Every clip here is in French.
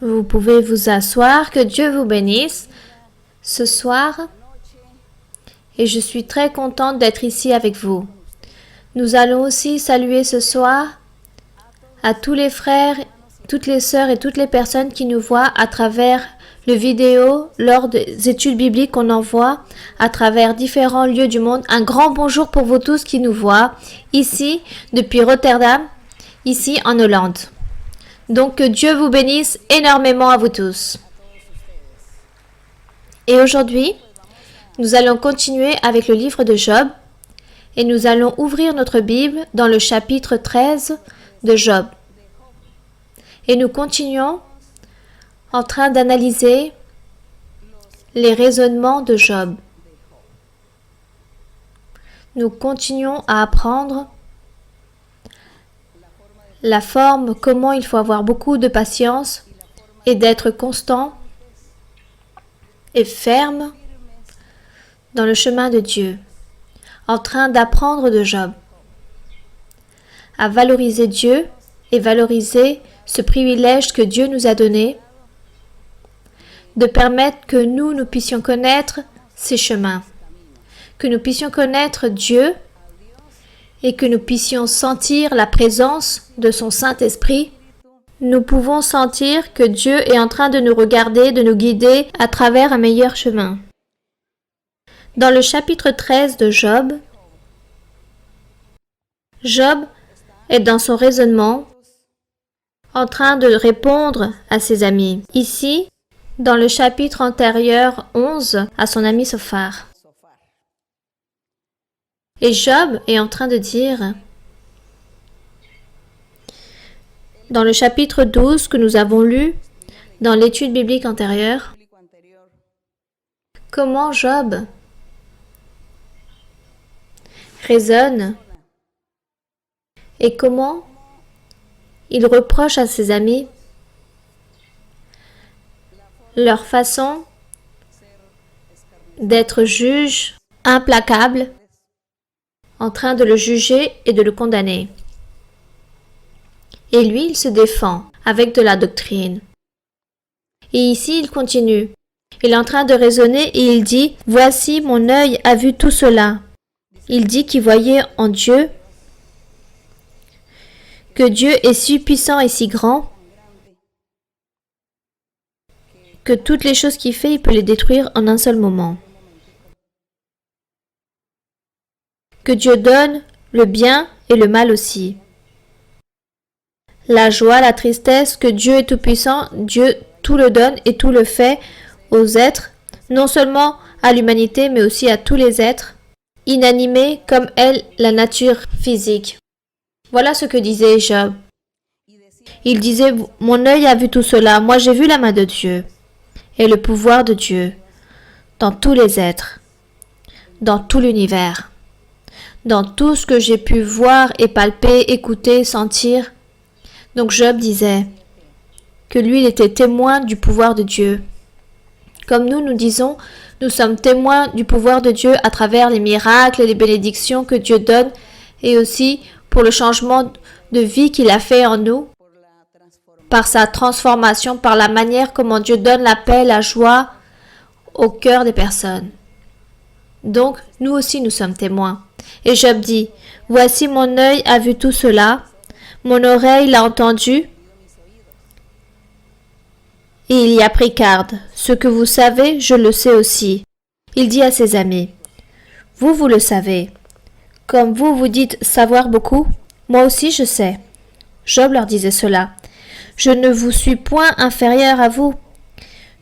Vous pouvez vous asseoir, que Dieu vous bénisse ce soir. Et je suis très contente d'être ici avec vous. Nous allons aussi saluer ce soir à tous les frères, toutes les sœurs et toutes les personnes qui nous voient à travers le vidéo lors des études bibliques qu'on envoie à travers différents lieux du monde. Un grand bonjour pour vous tous qui nous voient ici depuis Rotterdam, ici en Hollande. Donc que Dieu vous bénisse énormément à vous tous. Et aujourd'hui, nous allons continuer avec le livre de Job et nous allons ouvrir notre Bible dans le chapitre 13 de Job. Et nous continuons en train d'analyser les raisonnements de Job. Nous continuons à apprendre la forme, comment il faut avoir beaucoup de patience et d'être constant et ferme dans le chemin de Dieu, en train d'apprendre de Job, à valoriser Dieu et valoriser ce privilège que Dieu nous a donné, de permettre que nous puissions connaître ses chemins, que nous puissions connaître Dieu et que nous puissions sentir la présence de son Saint-Esprit. Nous pouvons sentir que Dieu est en train de nous regarder, de nous guider à travers un meilleur chemin. Dans le chapitre 13 de Job, Job est dans son raisonnement en train de répondre à ses amis. Ici, dans le chapitre antérieur 11, à son ami Sophar. Et Job est en train de dire, dans le chapitre 12 que nous avons lu dans l'étude biblique antérieure, comment Job raisonne et comment il reproche à ses amis leur façon d'être juge implacable, en train de le juger et de le condamner. Et lui, il se défend avec de la doctrine. Et ici, il continue. Il est en train de raisonner et il dit « Voici, mon œil a vu tout cela. » Il dit qu'il voyait en Dieu que Dieu est si puissant et si grand que toutes les choses qu'il fait, il peut les détruire en un seul moment. Que Dieu donne le bien et le mal aussi. La joie, la tristesse, que Dieu est tout-puissant, Dieu tout le donne et tout le fait aux êtres, non seulement à l'humanité, mais aussi à tous les êtres, inanimés comme est la nature physique. Voilà ce que disait Job. Il disait, mon œil a vu tout cela, moi j'ai vu la main de Dieu et le pouvoir de Dieu dans tous les êtres, dans tout l'univers, dans tout ce que j'ai pu voir et palper, écouter, sentir. Donc Job disait que lui, il était témoin du pouvoir de Dieu. Comme nous disons, nous sommes témoins du pouvoir de Dieu à travers les miracles et les bénédictions que Dieu donne et aussi pour le changement de vie qu'il a fait en nous, par sa transformation, par la manière comment Dieu donne la paix, la joie au cœur des personnes. Donc, nous aussi, nous sommes témoins. Et Job dit, « Voici mon œil a vu tout cela, mon oreille l'a entendu, et il y a pris garde. Ce que vous savez, je le sais aussi. » Il dit à ses amis, « Vous le savez. Comme vous dites savoir beaucoup, moi aussi je sais. » Job leur disait cela. « Je ne vous suis point inférieur à vous.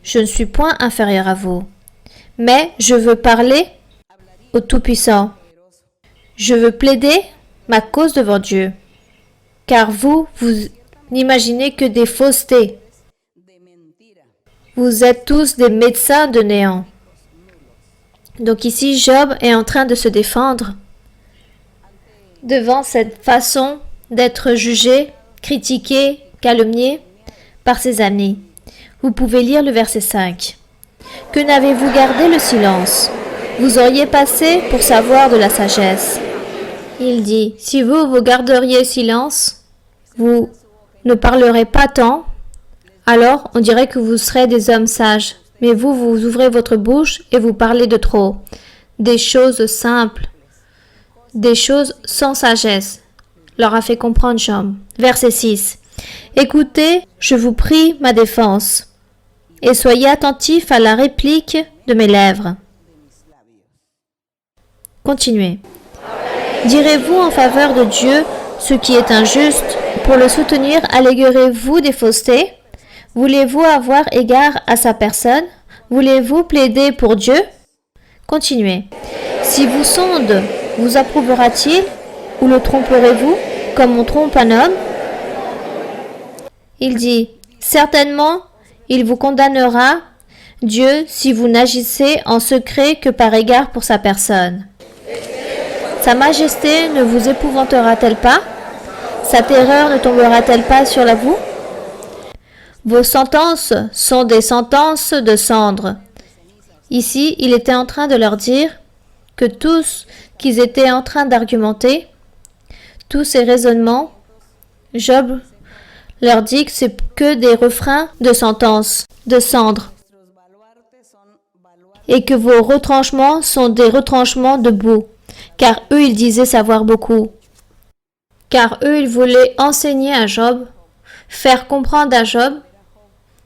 Je ne suis point inférieur à vous. Mais je veux parler au Tout-Puissant. Je veux plaider ma cause devant Dieu. Car vous n'imaginez que des faussetés. Vous êtes tous des médecins de néant. » Donc ici, Job est en train de se défendre devant cette façon d'être jugé, critiqué, calomnié par ses amis. Vous pouvez lire le verset 5. « Que n'avez-vous gardé le silence? Vous auriez passé pour savoir de la sagesse. » Il dit, « Si vous garderiez silence, vous ne parlerez pas tant, Alors, on dirait que vous serez des hommes sages. Mais vous, vous ouvrez votre bouche et vous parlez de trop. Des choses simples. Des choses sans sagesse. Leur a fait comprendre Job. Verset 6. Écoutez, je vous prie, ma défense, et soyez attentifs à la réplique de mes lèvres. Continuez. Direz-vous en faveur de Dieu ce qui est injuste? Pour le soutenir, alléguerez-vous des faussetés? Voulez-vous avoir égard à sa personne? Voulez-vous plaider pour Dieu? Continuez. Si vous sonde, vous approuvera-t-il? Ou le tromperez-vous comme on trompe un homme? Il dit, certainement, il vous condamnera, Dieu, si vous n'agissez en secret que par égard pour sa personne. Sa majesté ne vous épouvantera-t-elle pas? Sa terreur ne tombera-t-elle pas sur vous? Vos sentences sont des sentences de cendre. Ici, il était en train de leur dire que tous qu'ils étaient en train d'argumenter, tous ces raisonnements, Job leur dit que c'est que des refrains de sentences, de cendre, et que vos retranchements sont des retranchements de boue, car eux ils disaient savoir beaucoup. Car eux ils voulaient enseigner à Job, faire comprendre à Job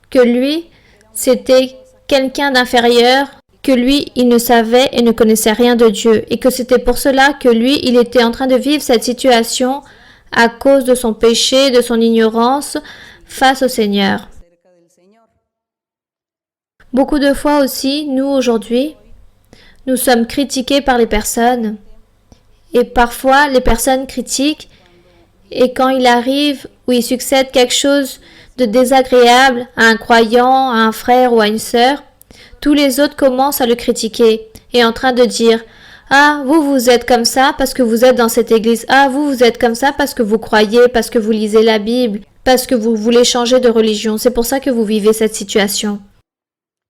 que lui c'était quelqu'un d'inférieur, que lui il ne savait et ne connaissait rien de Dieu, et que c'était pour cela que lui il était en train de vivre cette situation à cause de son péché, de son ignorance face au Seigneur. Beaucoup de fois aussi, nous aujourd'hui, nous sommes critiqués par les personnes. Et parfois, les personnes critiquent et quand il arrive ou il succède quelque chose de désagréable à un croyant, à un frère ou à une sœur, tous les autres commencent à le critiquer et en train de dire « Ah, vous êtes comme ça parce que vous êtes dans cette église. Ah, vous êtes comme ça parce que vous croyez, parce que vous lisez la Bible, parce que vous voulez changer de religion. C'est pour ça que vous vivez cette situation. »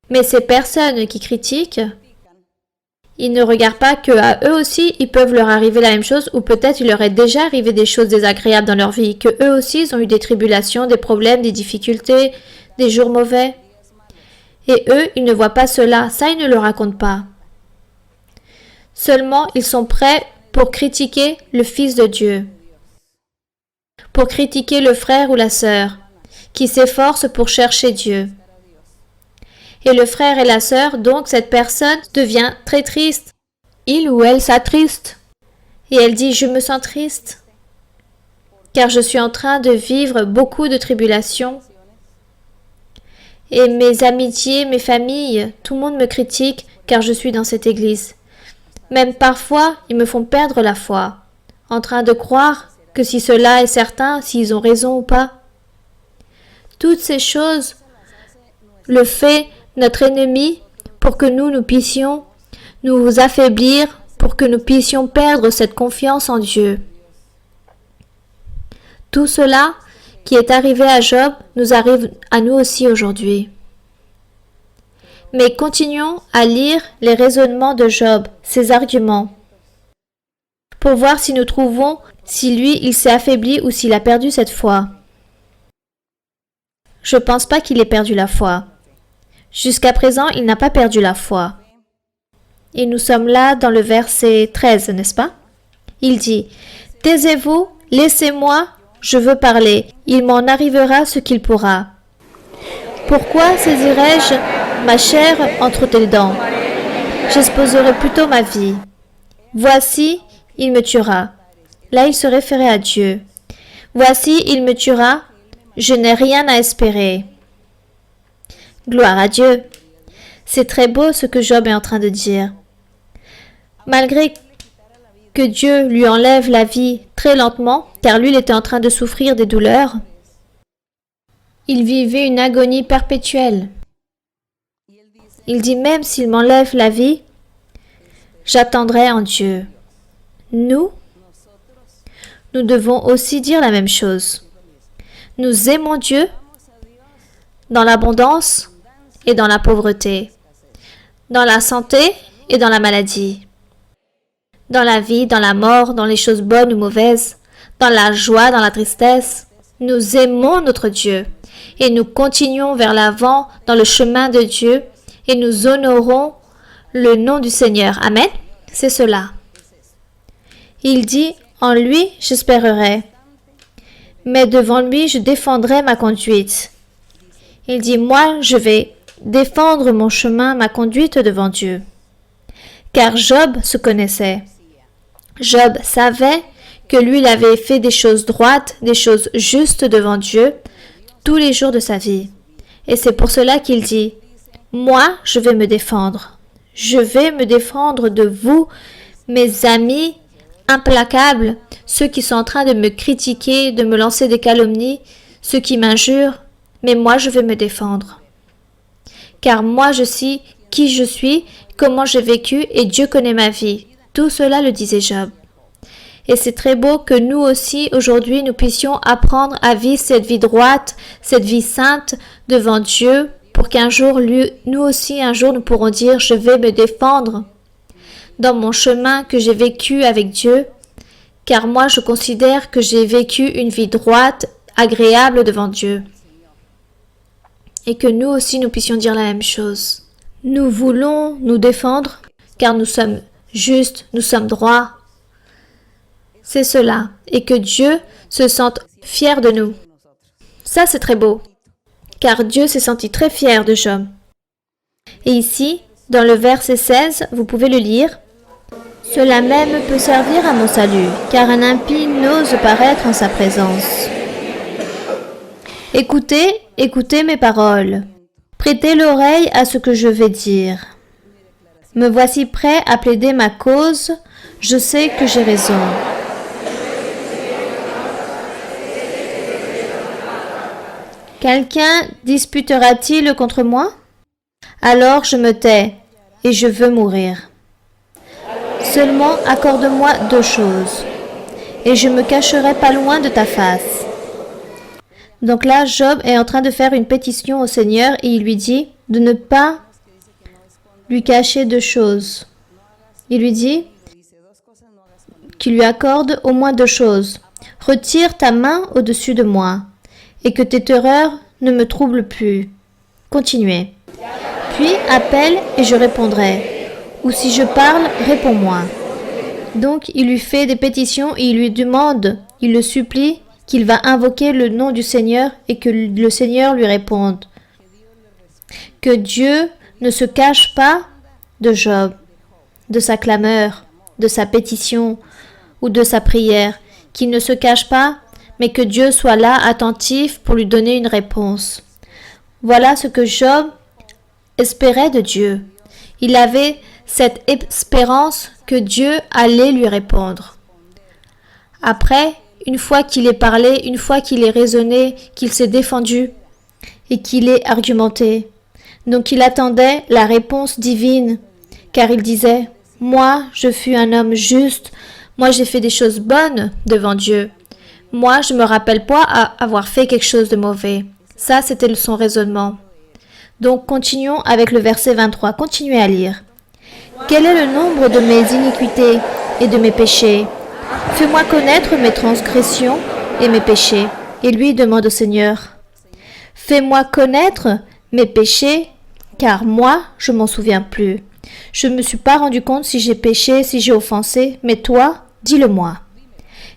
Mais ces personnes qui critiquent, ils ne regardent pas qu'à eux aussi, il peuvent leur arriver la même chose ou peut-être il leur est déjà arrivé des choses désagréables dans leur vie, que eux aussi ils ont eu des tribulations, des problèmes, des difficultés, des jours mauvais. Et eux, ils ne voient pas cela, ça ils ne le racontent pas. Seulement, ils sont prêts pour critiquer le Fils de Dieu, pour critiquer le frère ou la sœur, qui s'efforce pour chercher Dieu. Et le frère et la sœur, donc cette personne devient très triste. Il ou elle s'attriste. Et elle dit, je me sens triste, car je suis en train de vivre beaucoup de tribulations. Et mes amitiés, mes familles, tout le monde me critique, car je suis dans cette église. Même parfois, ils me font perdre la foi, en train de croire que si cela est certain, s'ils ont raison ou pas. Toutes ces choses le fait notre ennemi pour que nous puissions nous affaiblir, pour que nous puissions perdre cette confiance en Dieu. Tout cela qui est arrivé à Job nous arrive à nous aussi aujourd'hui. Mais continuons à lire les raisonnements de Job, ses arguments, pour voir si nous trouvons si lui il s'est affaibli ou s'il a perdu cette foi. Je pense pas qu'il ait perdu la foi. Jusqu'à présent, il n'a pas perdu la foi. Et nous sommes là dans le verset 13, n'est-ce pas? Il dit, « Taisez-vous, laissez-moi, je veux parler, il m'en arrivera ce qu'il pourra. Pourquoi saisirai-je ma chair entre tes dents? J'exposerai plutôt ma vie. Voici, il me tuera. » Là, il se référait à Dieu. « Voici, il me tuera, je n'ai rien à espérer. » Gloire à Dieu. C'est très beau ce que Job est en train de dire. Malgré que Dieu lui enlève la vie très lentement, car lui il était en train de souffrir des douleurs, il vivait une agonie perpétuelle. Il dit même s'il m'enlève la vie, j'attendrai en Dieu. Nous devons aussi dire la même chose. Nous aimons Dieu dans l'abondance et dans la pauvreté, dans la santé et dans la maladie, dans la vie, dans la mort, dans les choses bonnes ou mauvaises, dans la joie, dans la tristesse. nous aimons notre Dieu et nous continuons vers l'avant dans le chemin de Dieu et nous honorons le nom du Seigneur. Amen. C'est cela. Il dit, en lui j'espérerai, mais devant lui je défendrai ma conduite. Il dit, moi je vais défendre mon chemin, ma conduite devant Dieu. Car Job se connaissait. Job savait que lui, il avait fait des choses droites, des choses justes devant Dieu tous les jours de sa vie. Et c'est pour cela qu'il dit, moi, je vais me défendre. Je vais me défendre de vous, mes amis implacables, ceux qui sont en train de me critiquer, de me lancer des calomnies, ceux qui m'injurent, mais moi, je vais me défendre. Car moi, je sais qui je suis, comment j'ai vécu, et Dieu connaît ma vie. Tout cela le disait Job. Et c'est très beau que nous aussi, aujourd'hui, nous puissions apprendre à vivre cette vie droite, cette vie sainte devant Dieu, pour qu'un jour, nous aussi, un jour, nous pourrons dire, je vais me défendre dans mon chemin que j'ai vécu avec Dieu, car moi, je considère que j'ai vécu une vie droite, agréable devant Dieu. Et que nous aussi, nous puissions dire la même chose. Nous voulons nous défendre, car nous sommes justes, nous sommes droits. C'est cela, et que Dieu se sente fier de nous. Ça, c'est très beau, car Dieu s'est senti très fier de Job. Et ici, dans le verset 16, vous pouvez le lire. « Cela même peut servir à mon salut, car un impie n'ose paraître en sa présence. Écoutez, écoutez mes paroles. Prêtez l'oreille à ce que je vais dire. Me voici prêt à plaider ma cause, je sais que j'ai raison. » Quelqu'un disputera-t-il contre moi? Alors je me tais, et je veux mourir. Seulement accorde-moi 2 choses, et je me cacherai pas loin de ta face. Donc là, Job est en train de faire une pétition au Seigneur, et il lui dit de ne pas lui cacher 2 choses. Il lui dit qu'il lui accorde au moins 2 choses. Retire ta main au-dessus de moi, et que tes terreurs ne me troublent plus. Continuez. Puis appelle et je répondrai. Ou si je parle, réponds-moi. Donc il lui fait des pétitions et il lui demande, il le supplie, qu'il va invoquer le nom du Seigneur et que le Seigneur lui réponde. Que Dieu ne se cache pas de Job, de sa clameur, de sa pétition ou de sa prière, qu'il ne se cache pas, mais que Dieu soit là, attentif, pour lui donner une réponse. Voilà ce que Job espérait de Dieu. Il avait cette espérance que Dieu allait lui répondre. Après, une fois qu'il est parlé, une fois qu'il est raisonné, qu'il s'est défendu et qu'il est argumenté, donc il attendait la réponse divine, car il disait « Moi, je fus un homme juste, moi j'ai fait des choses bonnes devant Dieu. Moi, je me rappelle pas avoir fait quelque chose de mauvais. » Ça, c'était son raisonnement. Donc, continuons avec le verset 23. Continuez à lire. « Quel est le nombre de mes iniquités et de mes péchés? Fais-moi connaître mes transgressions et mes péchés. » Et lui demande au Seigneur, « Fais-moi connaître mes péchés, car moi, je m'en souviens plus. Je ne me suis pas rendu compte si j'ai péché, si j'ai offensé, mais toi, dis-le-moi. »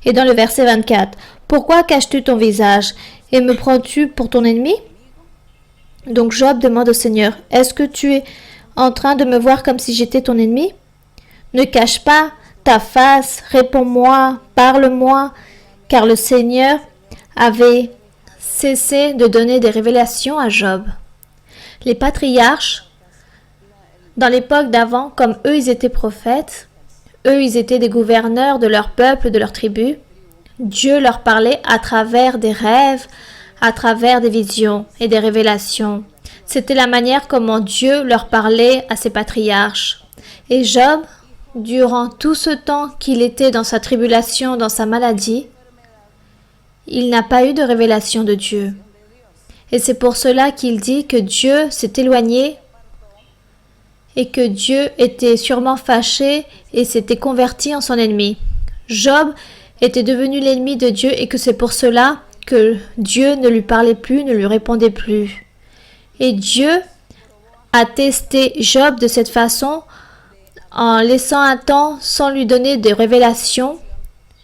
Et dans le verset 24, « Pourquoi caches-tu ton visage et me prends-tu pour ton ennemi ?» Donc Job demande au Seigneur, « Est-ce que tu es en train de me voir comme si j'étais ton ennemi? Ne cache pas ta face, réponds-moi, parle-moi. » Car le Seigneur avait cessé de donner des révélations à Job. Les patriarches, dans l'époque d'avant, comme eux ils étaient prophètes, eux ils étaient des gouverneurs de leur peuple, de leur tribu, Dieu leur parlait à travers des rêves, à travers des visions et des révélations. C'était la manière comment Dieu leur parlait à ses patriarches. Et Job, durant tout ce temps qu'il était dans sa tribulation, dans sa maladie, il n'a pas eu de révélation de Dieu. Et c'est pour cela qu'il dit que Dieu s'est éloigné et que Dieu était sûrement fâché et s'était converti en son ennemi. Job était devenu l'ennemi de Dieu et que c'est pour cela que Dieu ne lui parlait plus, ne lui répondait plus. Et Dieu a testé Job de cette façon en laissant un temps sans lui donner de révélations.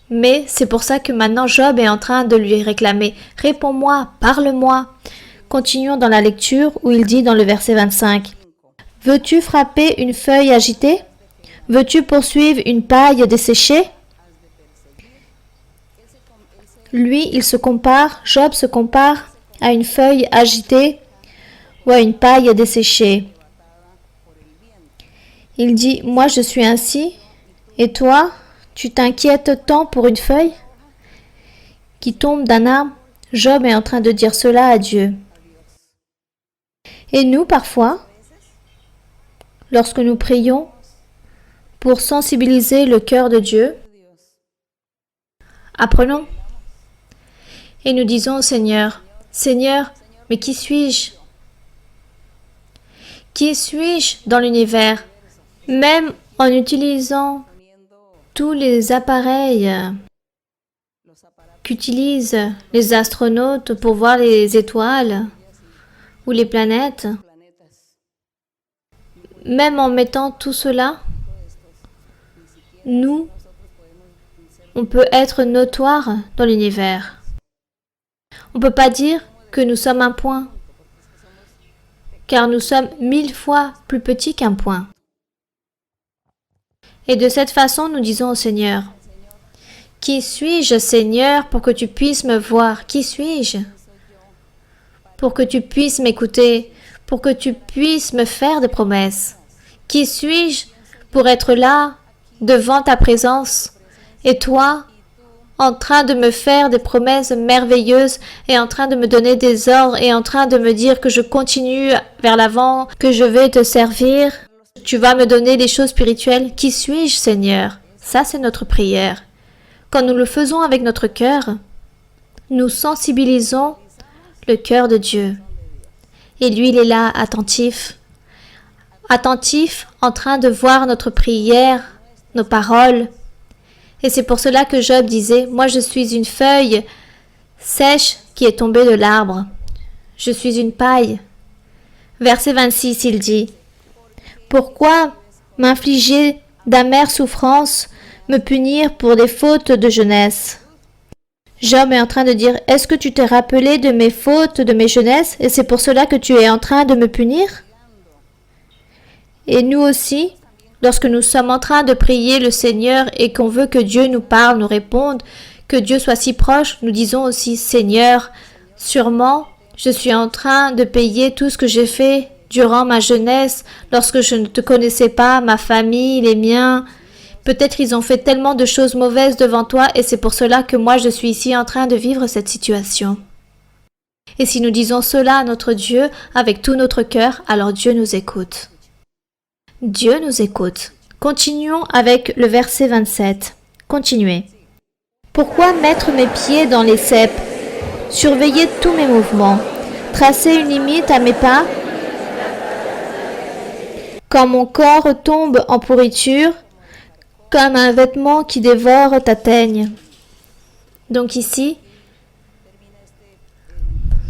Mais c'est pour ça que maintenant Job est en train de lui réclamer « Réponds-moi, parle-moi ». Continuons dans la lecture où il dit dans le verset 25 « Veux-tu frapper une feuille agitée? Veux-tu poursuivre une paille desséchée ?» Lui, il se compare, Job se compare à une feuille agitée ou à une paille desséchée. Il dit « Moi, je suis ainsi, et toi, tu t'inquiètes tant pour une feuille qui tombe d'un arbre ?» Job est en train de dire cela à Dieu. Et nous, parfois, lorsque nous prions pour sensibiliser le cœur de Dieu, apprenons et nous disons au Seigneur, « Seigneur, mais qui suis-je? Qui suis-je dans l'univers? Même en utilisant tous les appareils qu'utilisent les astronautes pour voir les étoiles ou les planètes, même en mettant tout cela, nous, on peut être notoire dans l'univers. On ne peut pas dire que nous sommes un point, car nous sommes 1000 fois plus petits qu'un point. Et de cette façon, nous disons au Seigneur, « Qui suis-je, Seigneur, pour que tu puisses me voir? Qui suis-je? Pour que tu puisses m'écouter, pour que tu puisses me faire des promesses. Qui suis-je pour être là, devant ta présence, et toi, en train de me faire des promesses merveilleuses et en train de me donner des ordres et en train de me dire que je continue vers l'avant, que je vais te servir. Tu vas me donner des choses spirituelles. Qui suis-je, Seigneur? » Ça, c'est notre prière. Quand nous le faisons avec notre cœur, nous sensibilisons le cœur de Dieu. Et lui, il est là, attentif. Attentif, en train de voir notre prière, nos paroles. Et c'est pour cela que Job disait, « Moi, je suis une feuille sèche qui est tombée de l'arbre. Je suis une paille. » Verset 26, il dit, « Pourquoi m'infliger d'amères souffrances, me punir pour des fautes de jeunesse ?» Job est en train de dire, « Est-ce que tu t'es rappelé de mes fautes de mes jeunesses et c'est pour cela que tu es en train de me punir ?» Et nous aussi, lorsque nous sommes en train de prier le Seigneur et qu'on veut que Dieu nous parle, nous réponde, que Dieu soit si proche, nous disons aussi, « Seigneur, sûrement, je suis en train de payer tout ce que j'ai fait durant ma jeunesse, lorsque je ne te connaissais pas, ma famille, les miens. Peut-être ils ont fait tellement de choses mauvaises devant toi et c'est pour cela que moi je suis ici en train de vivre cette situation. » Et si nous disons cela à notre Dieu avec tout notre cœur, alors Dieu nous écoute. Dieu nous écoute. Continuons avec le verset 27. Continuez. « Pourquoi mettre mes pieds dans les ceps, surveiller tous mes mouvements, tracer une limite à mes pas? Quand mon corps tombe en pourriture, comme un vêtement qui dévore ta teigne. » Donc ici,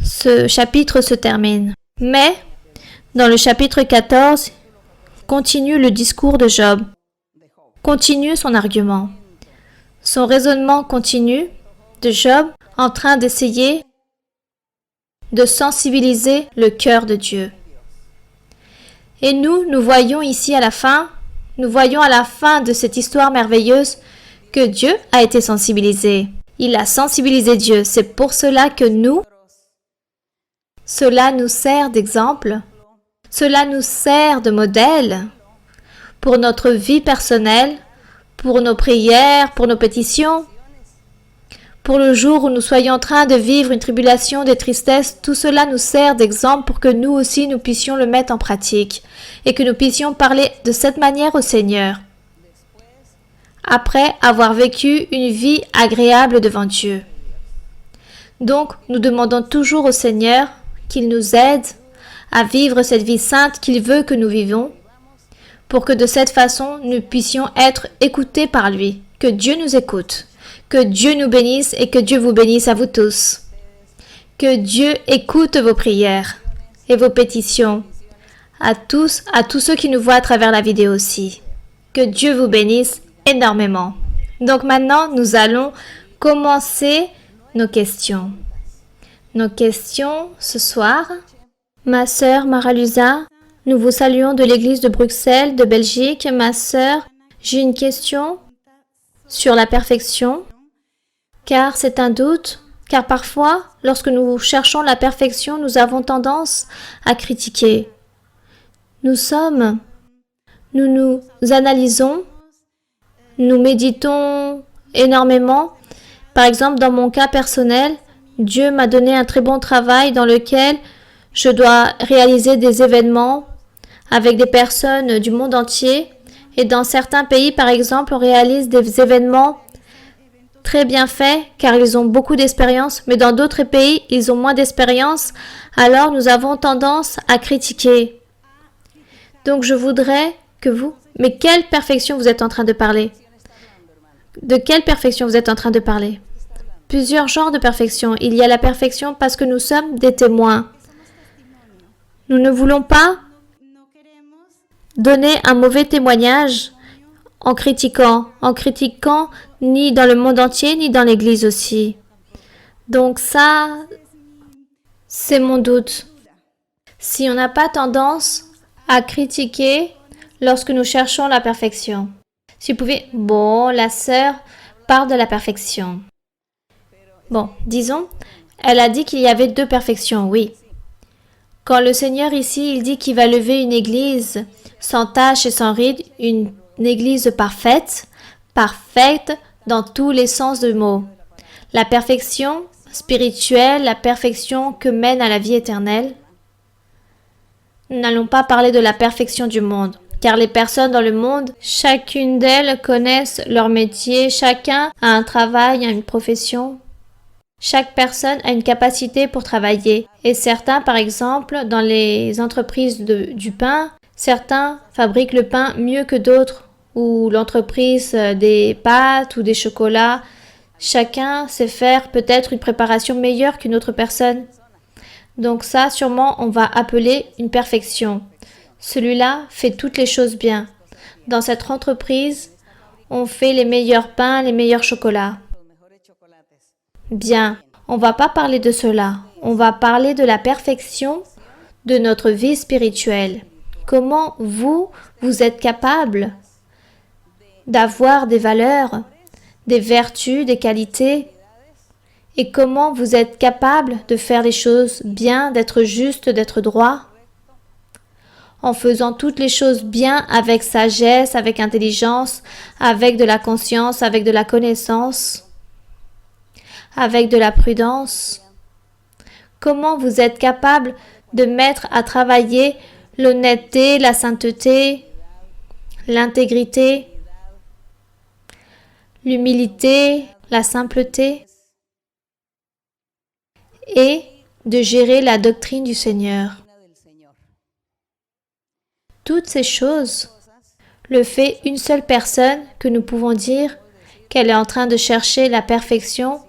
ce chapitre se termine. Mais, dans le chapitre 14, continue le discours de Job, continue son argument. Son raisonnement continue de Job en train d'essayer de sensibiliser le cœur de Dieu. Et nous voyons ici à la fin, nous voyons à la fin de cette histoire merveilleuse que Dieu a été sensibilisé. Il a sensibilisé Dieu. C'est pour cela que cela nous sert d'exemple. Cela nous sert de modèle pour notre vie personnelle, pour nos prières, pour nos pétitions, pour le jour où nous soyons en train de vivre une tribulation, des tristesses. Tout cela nous sert d'exemple pour que nous aussi nous puissions le mettre en pratique et que nous puissions parler de cette manière au Seigneur après avoir vécu une vie agréable devant Dieu. Donc, nous demandons toujours au Seigneur qu'il nous aide à vivre cette vie sainte qu'il veut que nous vivons, pour que de cette façon, nous puissions être écoutés par lui. Que Dieu nous écoute, que Dieu nous bénisse et que Dieu vous bénisse à vous tous. Que Dieu écoute vos prières et vos pétitions. À tous ceux qui nous voient à travers la vidéo aussi. Que Dieu vous bénisse énormément. Donc maintenant, nous allons commencer nos questions. Nos questions ce soir. Ma sœur Maralusa, nous vous saluons de l'église de Bruxelles, de Belgique. Ma sœur, j'ai une question sur la perfection, car c'est un doute, car parfois, lorsque nous cherchons la perfection, nous avons tendance à critiquer. Nous nous analysons, nous méditons énormément. Par exemple, dans mon cas personnel, Dieu m'a donné un très bon travail dans lequel je dois réaliser des événements avec des personnes du monde entier. Et dans certains pays, par exemple, on réalise des événements très bien faits car ils ont beaucoup d'expérience. Mais dans d'autres pays, ils ont moins d'expérience. Alors, nous avons tendance à critiquer. Donc, je voudrais que vous... Mais quelle perfection vous êtes en train de parler? De quelle perfection vous êtes en train de parler? Plusieurs genres de perfection. Il y a la perfection parce que nous sommes des témoins. Nous ne voulons pas donner un mauvais témoignage en critiquant ni dans le monde entier, ni dans l'Église aussi. Donc ça, c'est mon doute. Si on n'a pas tendance à critiquer lorsque nous cherchons la perfection. Si vous pouvez... Bon, la sœur parle de la perfection. Bon, disons, elle a dit qu'il y avait deux perfections, oui. Quand le Seigneur ici, il dit qu'il va lever une église sans tache et sans ride, une église parfaite dans tous les sens du mot. La perfection spirituelle, la perfection que mène à la vie éternelle. Nous n'allons pas parler de la perfection du monde, car les personnes dans le monde, chacune d'elles connaissent leur métier, chacun a un travail, a une profession. Chaque personne a une capacité pour travailler et certains, par exemple, dans les entreprises du pain, certains fabriquent le pain mieux que d'autres ou l'entreprise des pâtes ou des chocolats. Chacun sait faire peut-être une préparation meilleure qu'une autre personne. Donc ça, sûrement, on va appeler une perfection. Celui-là fait toutes les choses bien. Dans cette entreprise, on fait les meilleurs pains, les meilleurs chocolats. Bien, on va pas parler de cela. On va parler de la perfection de notre vie spirituelle. Comment vous êtes capable d'avoir des valeurs, des vertus, des qualités et comment vous êtes capable de faire les choses bien, d'être juste, d'être droit en faisant toutes les choses bien avec sagesse, avec intelligence, avec de la conscience, avec de la connaissance, avec de la prudence. Comment vous êtes capable de mettre à travailler l'honnêteté, la sainteté, l'intégrité, l'humilité, la simpleté et de gérer la doctrine du Seigneur. Toutes ces choses le fait une seule personne que nous pouvons dire qu'elle est en train de chercher la perfection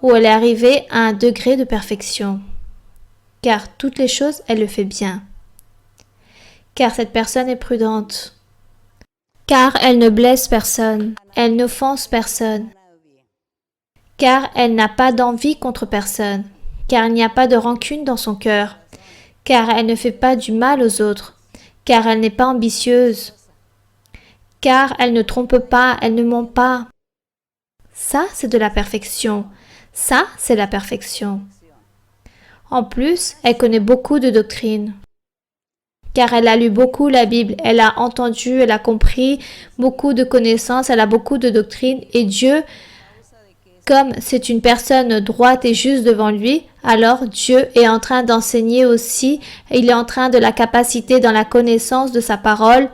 ou elle est arrivée à un degré de perfection. Car toutes les choses, elle le fait bien. Car cette personne est prudente. Car elle ne blesse personne. Elle n'offense personne. Car elle n'a pas d'envie contre personne. Car il n'y a pas de rancune dans son cœur. Car elle ne fait pas du mal aux autres. Car elle n'est pas ambitieuse. Car elle ne trompe pas, elle ne ment pas. Ça, c'est de la perfection. Ça, c'est la perfection. En plus, elle connaît beaucoup de doctrines. Car elle a lu beaucoup la Bible, elle a entendu, elle a compris beaucoup de connaissances, elle a beaucoup de doctrines. Et Dieu, comme c'est une personne droite et juste devant lui, alors Dieu est en train d'enseigner aussi. Il est en train de la capacité dans la connaissance de sa parole.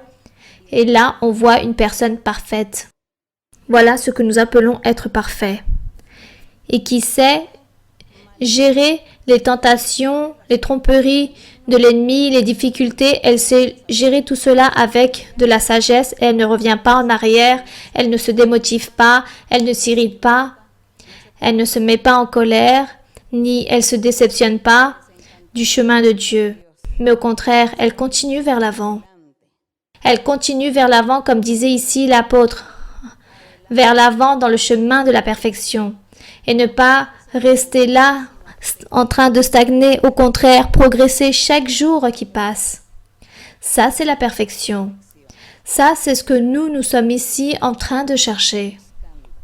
Et là, on voit une personne parfaite. Voilà ce que nous appelons être parfait. Et qui sait gérer les tentations, les tromperies de l'ennemi, les difficultés. Elle sait gérer tout cela avec de la sagesse. Elle ne revient pas en arrière. Elle ne se démotive pas. Elle ne s'irrite pas. Elle ne se met pas en colère, ni elle se déceptionne pas du chemin de Dieu, mais au contraire, elle continue vers l'avant. Elle continue vers l'avant, comme disait ici l'apôtre, vers l'avant dans le chemin de la perfection, et ne pas rester là en train de stagner, au contraire, progresser chaque jour qui passe. Ça, c'est la perfection. Ça, c'est ce que nous sommes ici en train de chercher.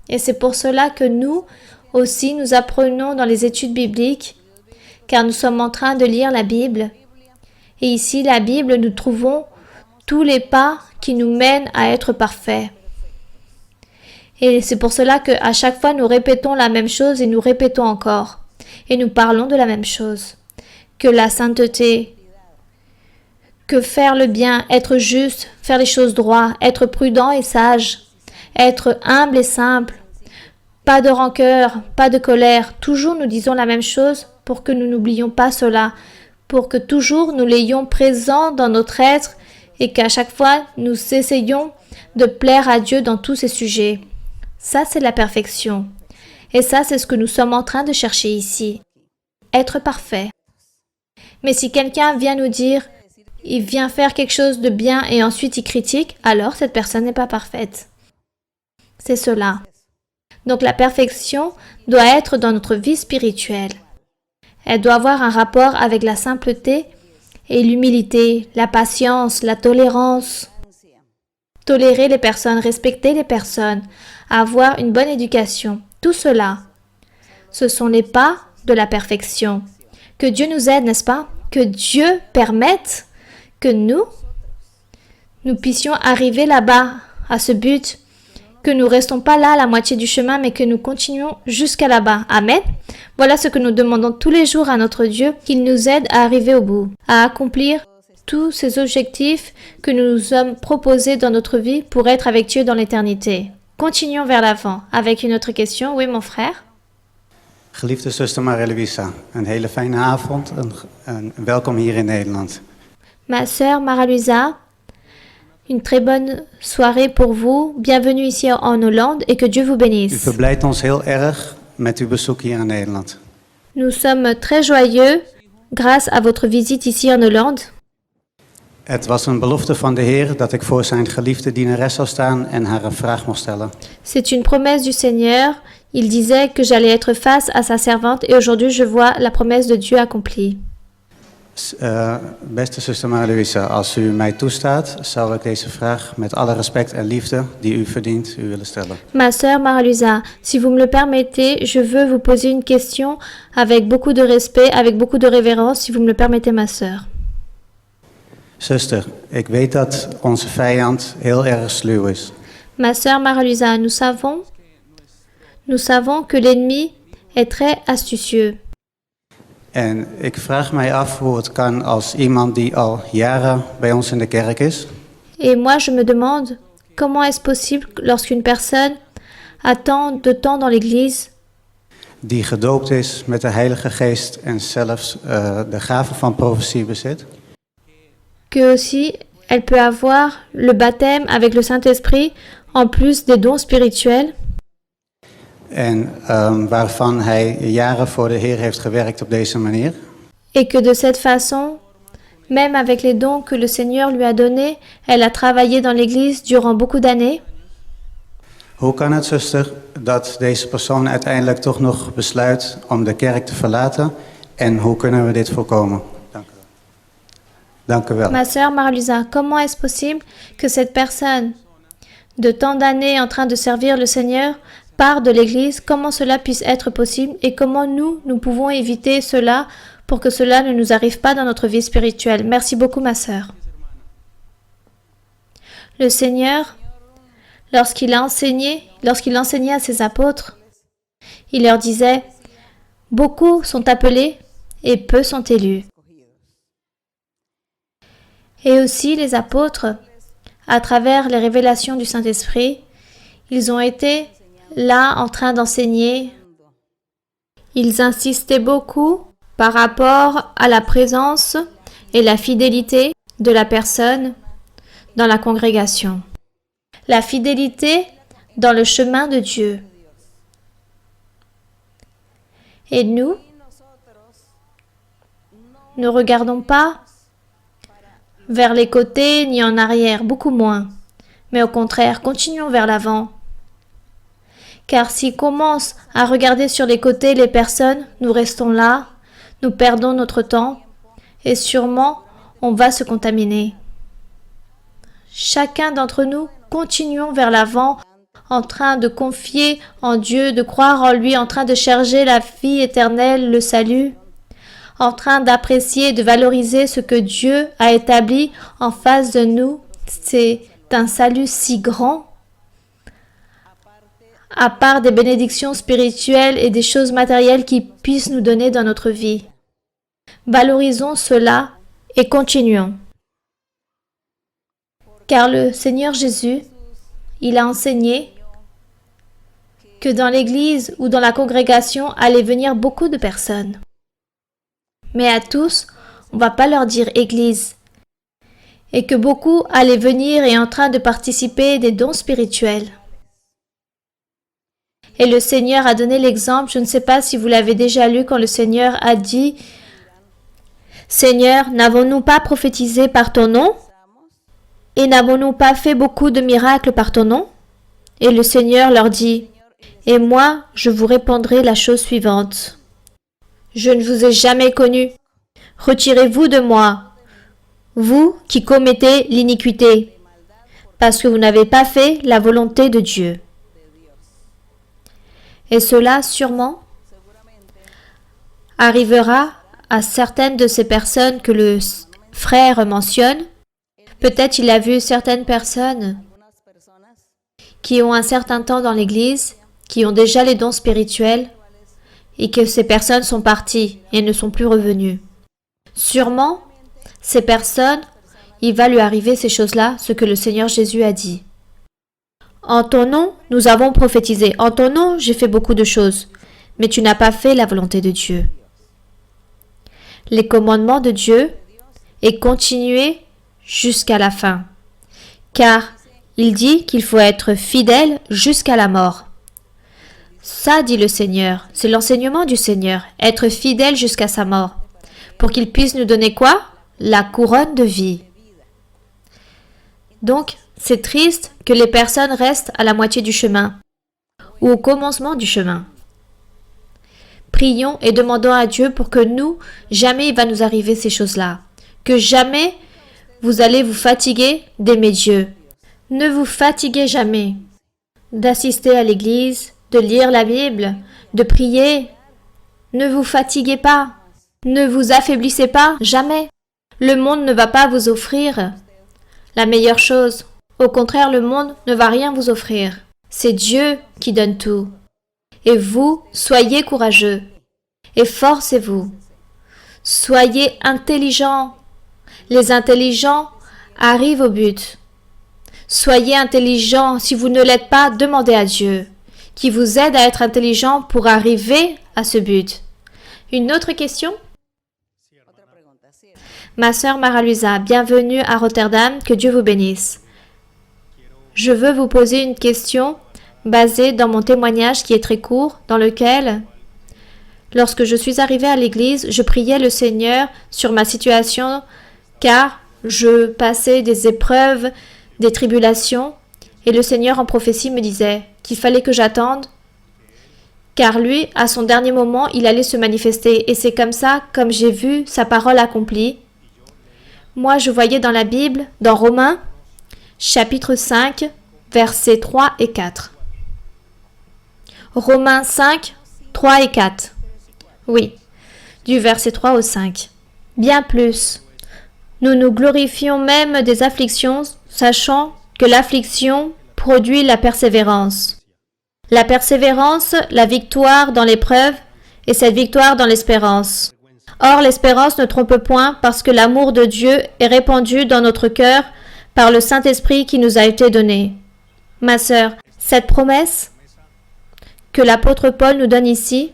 Et c'est pour cela que nous aussi, nous apprenons dans les études bibliques, car nous sommes en train de lire la Bible. Et ici, la Bible, nous trouvons tous les pas qui nous mènent à être parfaits. Et c'est pour cela qu'à chaque fois, nous répétons la même chose et nous répétons encore. Et nous parlons de la même chose. Que la sainteté, que faire le bien, être juste, faire les choses droit, être prudent et sage, être humble et simple, pas de rancœur, pas de colère. Toujours nous disons la même chose pour que nous n'oublions pas cela, pour que toujours nous l'ayons présent dans notre être et qu'à chaque fois nous essayons de plaire à Dieu dans tous ces sujets. Ça, c'est la perfection. Et ça, c'est ce que nous sommes en train de chercher ici. Être parfait. Mais si quelqu'un vient nous dire, il vient faire quelque chose de bien et ensuite il critique, alors cette personne n'est pas parfaite. C'est cela. Donc la perfection doit être dans notre vie spirituelle. Elle doit avoir un rapport avec la simpleté et l'humilité, la patience, la tolérance. Tolérer les personnes, respecter les personnes, avoir une bonne éducation. Tout cela, ce sont les pas de la perfection. Que Dieu nous aide, n'est-ce pas? Que Dieu permette que nous puissions arriver là-bas, à ce but, que nous ne restons pas là à la moitié du chemin, mais que nous continuons jusqu'à là-bas. Amen. Voilà ce que nous demandons tous les jours à notre Dieu, qu'il nous aide à arriver au bout, à accomplir tous ces objectifs que nous nous sommes proposés dans notre vie pour être avec Dieu dans l'éternité. Continuons vers l'avant avec une autre question. Oui, mon frère. Geliefde zuster Marie-Louisa, een hele fijne avond en welkom hier in Nederland. Ma sœur Marie-Louisa, une très bonne soirée pour vous. Bienvenue ici en Hollande et que Dieu vous U bénisse. verblijdt ons heel erg met uw bezoek hier in Nederland. Nous sommes très joyeux grâce à votre visite ici en Hollande. Het was een belofte van de Heer dat ik voor zijn geliefde dienares zou staan en haar een vraag mocht stellen. C'est une promesse du Seigneur. Il disait que j'allais être face à sa servante et aujourd'hui je vois la promesse de Dieu accomplie. Beste zuster Marie-Louisa, als u mij toestaat, zou ik deze vraag met alle respect en liefde die u verdient, u willen stellen. Ma sœur Marie-Louisa, si vous me le permettez, je veux vous poser une question avec beaucoup de respect, avec beaucoup de révérence, si vous me le permettez, ma sœur. Zuster, ik weet dat onze vijand heel erg sluw is. Ma sœur Marie-Louisa, nous savons que l'ennemi est très astucieux. En ik vraag mij af hoe het kan als iemand die al jaren bij ons in de kerk is, Et moi, je me demande comment est-ce possible lorsqu'une personne a tant de temps dans l'Église, die gedoopt is met de Heilige Geest en zelfs de gave van profetie bezit, que aussi elle peut avoir le baptême avec le Saint-Esprit en plus des dons spirituels, en waarvan hij jaren voor de Heer heeft gewerkt op deze manier. et que de cette façon, même avec les dons que le Seigneur lui a donnés, elle a travaillé dans l'Église durant beaucoup d'années. Hoe kan het, zuster, dat deze persoon uiteindelijk toch nog besluit om de kerk te verlaten en hoe kunnen we dit voorkomen? Dank u wel. Dank u wel. Ma sœur Marie-Louisa, comment est-ce possible que cette personne, de tant d'années en train de servir le Seigneur, part de l'Église? Comment cela puisse être possible et comment nous pouvons éviter cela pour que cela ne nous arrive pas dans notre vie spirituelle? Merci beaucoup, ma sœur. Le Seigneur, lorsqu'il enseignait à ses apôtres, il leur disait « Beaucoup sont appelés et peu sont élus ». Et aussi les apôtres, à travers les révélations du Saint-Esprit, ils ont été là en train d'enseigner. Ils insistaient beaucoup par rapport à la présence et la fidélité de la personne dans la congrégation. La fidélité dans le chemin de Dieu. Et nous, Ne regardons pas vers les côtés ni en arrière, beaucoup moins. Mais au contraire, continuons vers l'avant. Car s'ils commencent à regarder sur les côtés les personnes, nous restons là, nous perdons notre temps et sûrement on va se contaminer. Chacun d'entre nous, continuons vers l'avant, en train de confier en Dieu, de croire en lui, en train de chercher la vie éternelle, le salut, en train d'apprécier et de valoriser ce que Dieu a établi en face de nous. C'est un salut si grand. À part des bénédictions spirituelles et des choses matérielles qui puissent nous donner dans notre vie. Valorisons cela et continuons. Car le Seigneur Jésus, il a enseigné que dans l'église ou dans la congrégation allaient venir beaucoup de personnes. Mais à tous, on ne va pas leur dire église. Et que beaucoup allaient venir et en train de participer des dons spirituels. Et le Seigneur a donné l'exemple, je ne sais pas si vous l'avez déjà lu, quand le Seigneur a dit « Seigneur, n'avons-nous pas prophétisé par ton nom? Et n'avons-nous pas fait beaucoup de miracles par ton nom ?» Et le Seigneur leur dit « Et moi, je vous répondrai la chose suivante. Je ne vous ai jamais connu. Retirez-vous de moi, vous qui commettez l'iniquité, parce que vous n'avez pas fait la volonté de Dieu. » Et cela, sûrement, arrivera à certaines de ces personnes que le frère mentionne. Peut-être il a vu certaines personnes qui ont un certain temps dans l'Église, qui ont déjà les dons spirituels, et que ces personnes sont parties et ne sont plus revenues. Sûrement, ces personnes, il va lui arriver ces choses-là, ce que le Seigneur Jésus a dit. En ton nom, nous avons prophétisé. En ton nom, j'ai fait beaucoup de choses. Mais tu n'as pas fait la volonté de Dieu. Les commandements de Dieu est continuer jusqu'à la fin. Car il dit qu'il faut être fidèle jusqu'à la mort. Ça, dit le Seigneur, c'est l'enseignement du Seigneur, être fidèle jusqu'à sa mort. Pour qu'il puisse nous donner quoi? La couronne de vie. Donc, c'est triste que les personnes restent à la moitié du chemin ou au commencement du chemin. Prions et demandons à Dieu pour que nous, jamais il va nous arriver ces choses-là. Que jamais vous allez vous fatiguer d'aimer Dieu. Ne vous fatiguez jamais d'assister à l'église, de lire la Bible, de prier. Ne vous fatiguez pas. Ne vous affaiblissez pas, jamais. Le monde ne va pas vous offrir la meilleure chose. Au contraire, le monde ne va rien vous offrir. C'est Dieu qui donne tout. Et vous, soyez courageux. Efforcez-vous. Soyez intelligents. Les intelligents arrivent au but. Soyez intelligents. Si vous ne l'êtes pas, demandez à Dieu, qui vous aide à être intelligent pour arriver à ce but. Une autre question? Ma sœur Mara-Luisa, bienvenue à Rotterdam, que Dieu vous bénisse. Je veux vous poser une question basée dans mon témoignage qui est très court, dans lequel, lorsque je suis arrivée à l'église, je priais le Seigneur sur ma situation car je passais des épreuves, des tribulations, et le Seigneur en prophétie me disait qu'il fallait que j'attende car lui, à son dernier moment, il allait se manifester. Et c'est comme ça, comme j'ai vu sa parole accomplie. Moi, je voyais dans la Bible, dans Romains, chapitre 5, versets 3 et 4. Romains 5, 3 et 4. Oui, du verset 3 au 5. Bien plus, nous nous glorifions même des afflictions, sachant que l'affliction produit la persévérance. La persévérance, la victoire dans l'épreuve, et cette victoire dans l'espérance. Or, l'espérance ne trompe point, parce que l'amour de Dieu est répandu dans notre cœur par le Saint-Esprit qui nous a été donné. Ma sœur, cette promesse que l'apôtre Paul nous donne ici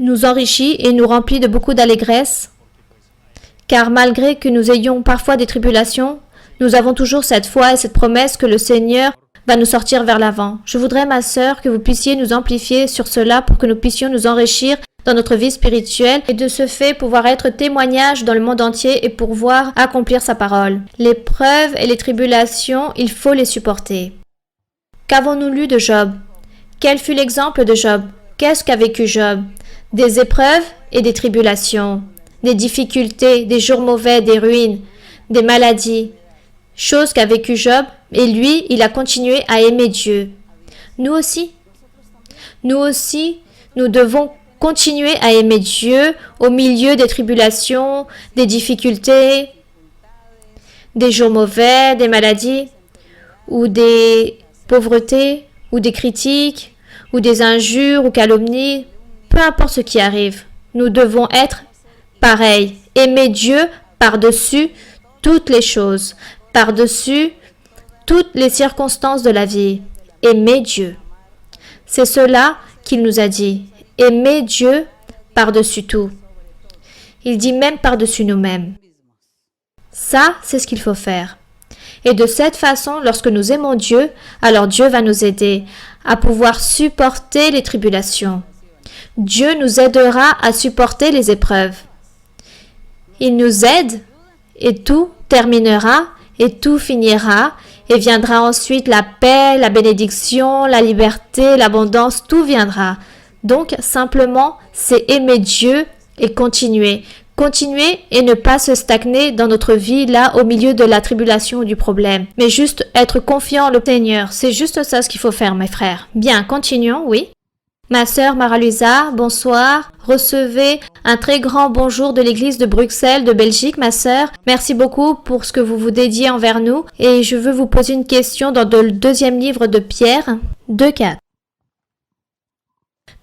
nous enrichit et nous remplit de beaucoup d'allégresse, car malgré que nous ayons parfois des tribulations, nous avons toujours cette foi et cette promesse que le Seigneur va nous sortir vers l'avant. Je voudrais, ma sœur, que vous puissiez nous amplifier sur cela pour que nous puissions nous enrichir dans notre vie spirituelle et de ce fait pouvoir être témoignage dans le monde entier et pouvoir accomplir sa parole. Les preuves et les tribulations, il faut les supporter. Qu'avons-nous lu de Job? Quel fut l'exemple de Job? Qu'est-ce qu'a vécu Job? Des épreuves et des tribulations, des difficultés, des jours mauvais, des ruines, des maladies. Chose qu'a vécu Job, et lui, il a continué à aimer Dieu. Nous aussi, nous devons continuer à aimer Dieu au milieu des tribulations, des difficultés, des jours mauvais, des maladies, ou des pauvretés, ou des critiques, ou des injures, ou calomnies, peu importe ce qui arrive. Nous devons être pareils, aimer Dieu par-dessus toutes les choses, par-dessus toutes les circonstances de la vie. Aimer Dieu. C'est cela qu'il nous a dit. Aimer Dieu par-dessus tout. Il dit même par-dessus nous-mêmes. Ça, c'est ce qu'il faut faire. Et de cette façon, lorsque nous aimons Dieu, alors Dieu va nous aider à pouvoir supporter les tribulations. Dieu nous aidera à supporter les épreuves. Il nous aide et tout terminera et tout finira et viendra ensuite la paix, la bénédiction, la liberté, l'abondance, tout viendra. Donc simplement, c'est aimer Dieu et continuer. Continuer et ne pas se stagner dans notre vie là au milieu de la tribulation ou du problème. Mais juste être confiant en le Seigneur. C'est juste ça ce qu'il faut faire mes frères. Bien, continuons, oui. Ma sœur Mara-Luisa, bonsoir. Recevez un très grand bonjour de l'église de Bruxelles, de Belgique, ma sœur. Merci beaucoup pour ce que vous vous dédiez envers nous. Et je veux vous poser une question dans le deuxième livre de Pierre, 2:4.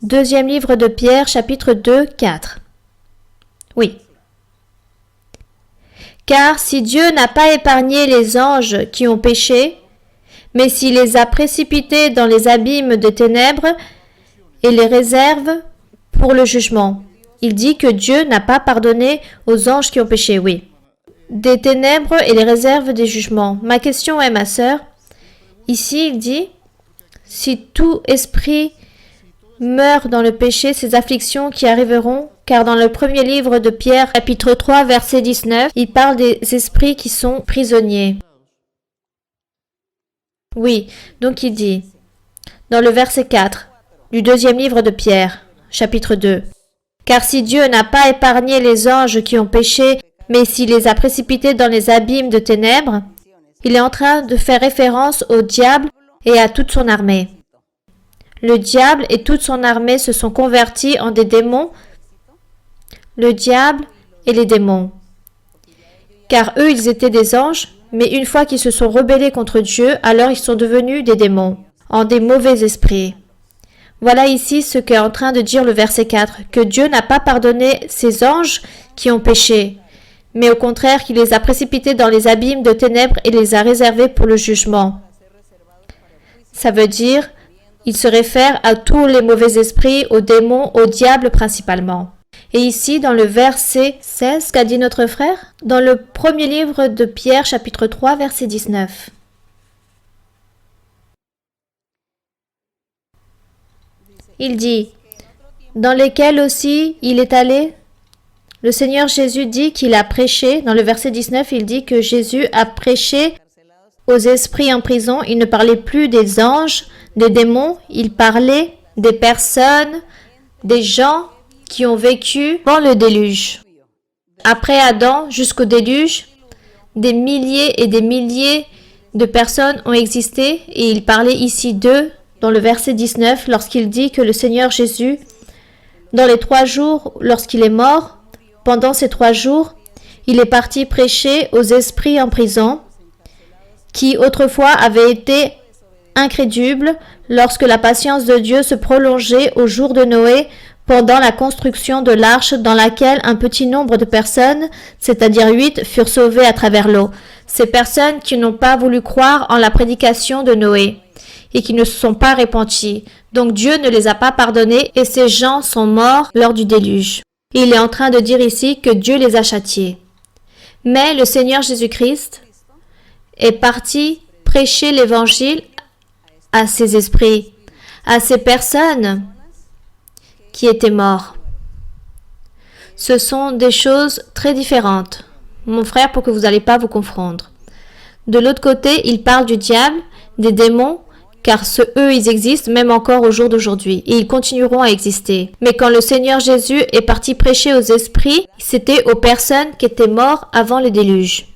Deuxième livre de Pierre, chapitre 2, 4. Oui. Car si Dieu n'a pas épargné les anges qui ont péché, mais s'il les a précipités dans les abîmes des ténèbres, et les réserve pour le jugement. Il dit que Dieu n'a pas pardonné aux anges qui ont péché, oui. Des ténèbres et les réserve des jugements. Ma question est, ma sœur, ici il dit, si tout esprit meurt dans le péché, ces afflictions qui arriveront, car dans le premier livre de Pierre, chapitre 3, verset 19, il parle des esprits qui sont prisonniers. Oui, donc il dit, dans le verset 4, du deuxième livre de Pierre, chapitre 2. Car si Dieu n'a pas épargné les anges qui ont péché, mais s'il les a précipités dans les abîmes de ténèbres, il est en train de faire référence au diable et à toute son armée. Le diable et toute son armée se sont convertis en des démons. Le diable et les démons. Car eux, ils étaient des anges, mais une fois qu'ils se sont rebellés contre Dieu, alors ils sont devenus des démons, en des mauvais esprits. Voilà ici ce qu'est en train de dire le verset 4, que Dieu n'a pas pardonné ces anges qui ont péché, mais au contraire qu'il les a précipités dans les abîmes de ténèbres et les a réservés pour le jugement. Ça veut dire, il se réfère à tous les mauvais esprits, aux démons, au diable principalement. Et ici, dans le verset 16, qu'a dit notre frère? Dans le premier livre de Pierre, chapitre 3, verset 19. Il dit, dans lesquels aussi il est allé. Le Seigneur Jésus dit qu'il a prêché. Dans le verset 19, il dit que Jésus a prêché aux esprits en prison. Il ne parlait plus des anges, des démons. Il parlait des personnes, des gens qui ont vécu avant le déluge. Après Adam, jusqu'au déluge, des milliers et des milliers de personnes ont existé. Et il parlait ici d'eux. Dans le verset 19, lorsqu'il dit que le Seigneur Jésus, dans les 3 jours, lorsqu'il est mort, pendant ces 3 jours, il est parti prêcher aux esprits en prison, qui autrefois avaient été incrédules lorsque la patience de Dieu se prolongeait au jour de Noé pendant la construction de l'arche dans laquelle un petit nombre de personnes, c'est-à-dire 8, furent sauvées à travers l'eau. Ces personnes qui n'ont pas voulu croire en la prédication de Noé et qui ne se sont pas repentis. Donc Dieu ne les a pas pardonnés et ces gens sont morts lors du déluge. Et il est en train de dire ici que Dieu les a châtiés. Mais le Seigneur Jésus-Christ est parti prêcher l'évangile à ces esprits, à ces personnes qui étaient morts. Ce sont des choses très différentes, mon frère, pour que vous n'allez pas vous confondre. De l'autre côté, il parle du diable, des démons, car eux, ils existent même encore au jour d'aujourd'hui, et ils continueront à exister. Mais quand le Seigneur Jésus est parti prêcher aux esprits, c'était aux personnes qui étaient mortes avant le déluge.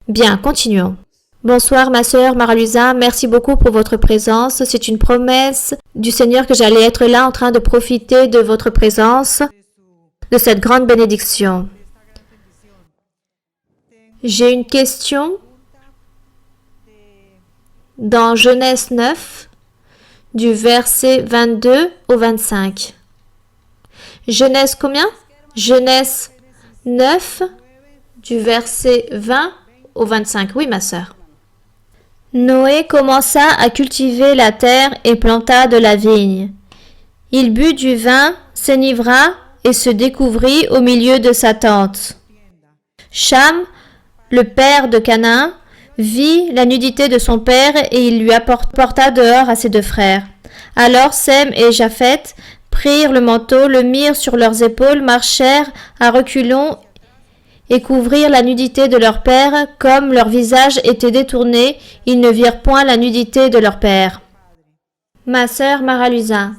Bien, continuons. Bonsoir ma sœur Maralusa, merci beaucoup pour votre présence. C'est une promesse du Seigneur que j'allais être là en train de profiter de votre présence, de cette grande bénédiction. J'ai une question dans Genèse 9, du verset 22 au 25. Genèse combien? Genèse 9, du verset 20 au 25. Oui, ma sœur. Noé commença à cultiver la terre et planta de la vigne. Il but du vin, s'enivra et se découvrit au milieu de sa tente. Cham, le père de Canaan, vit la nudité de son père et il lui apporta dehors à ses deux frères. Alors Sem et Japheth prirent le manteau, le mirent sur leurs épaules, marchèrent à reculons et couvrirent la nudité de leur père. Comme leur visage était détourné, ils ne virent point la nudité de leur père. Ma sœur Maralusa,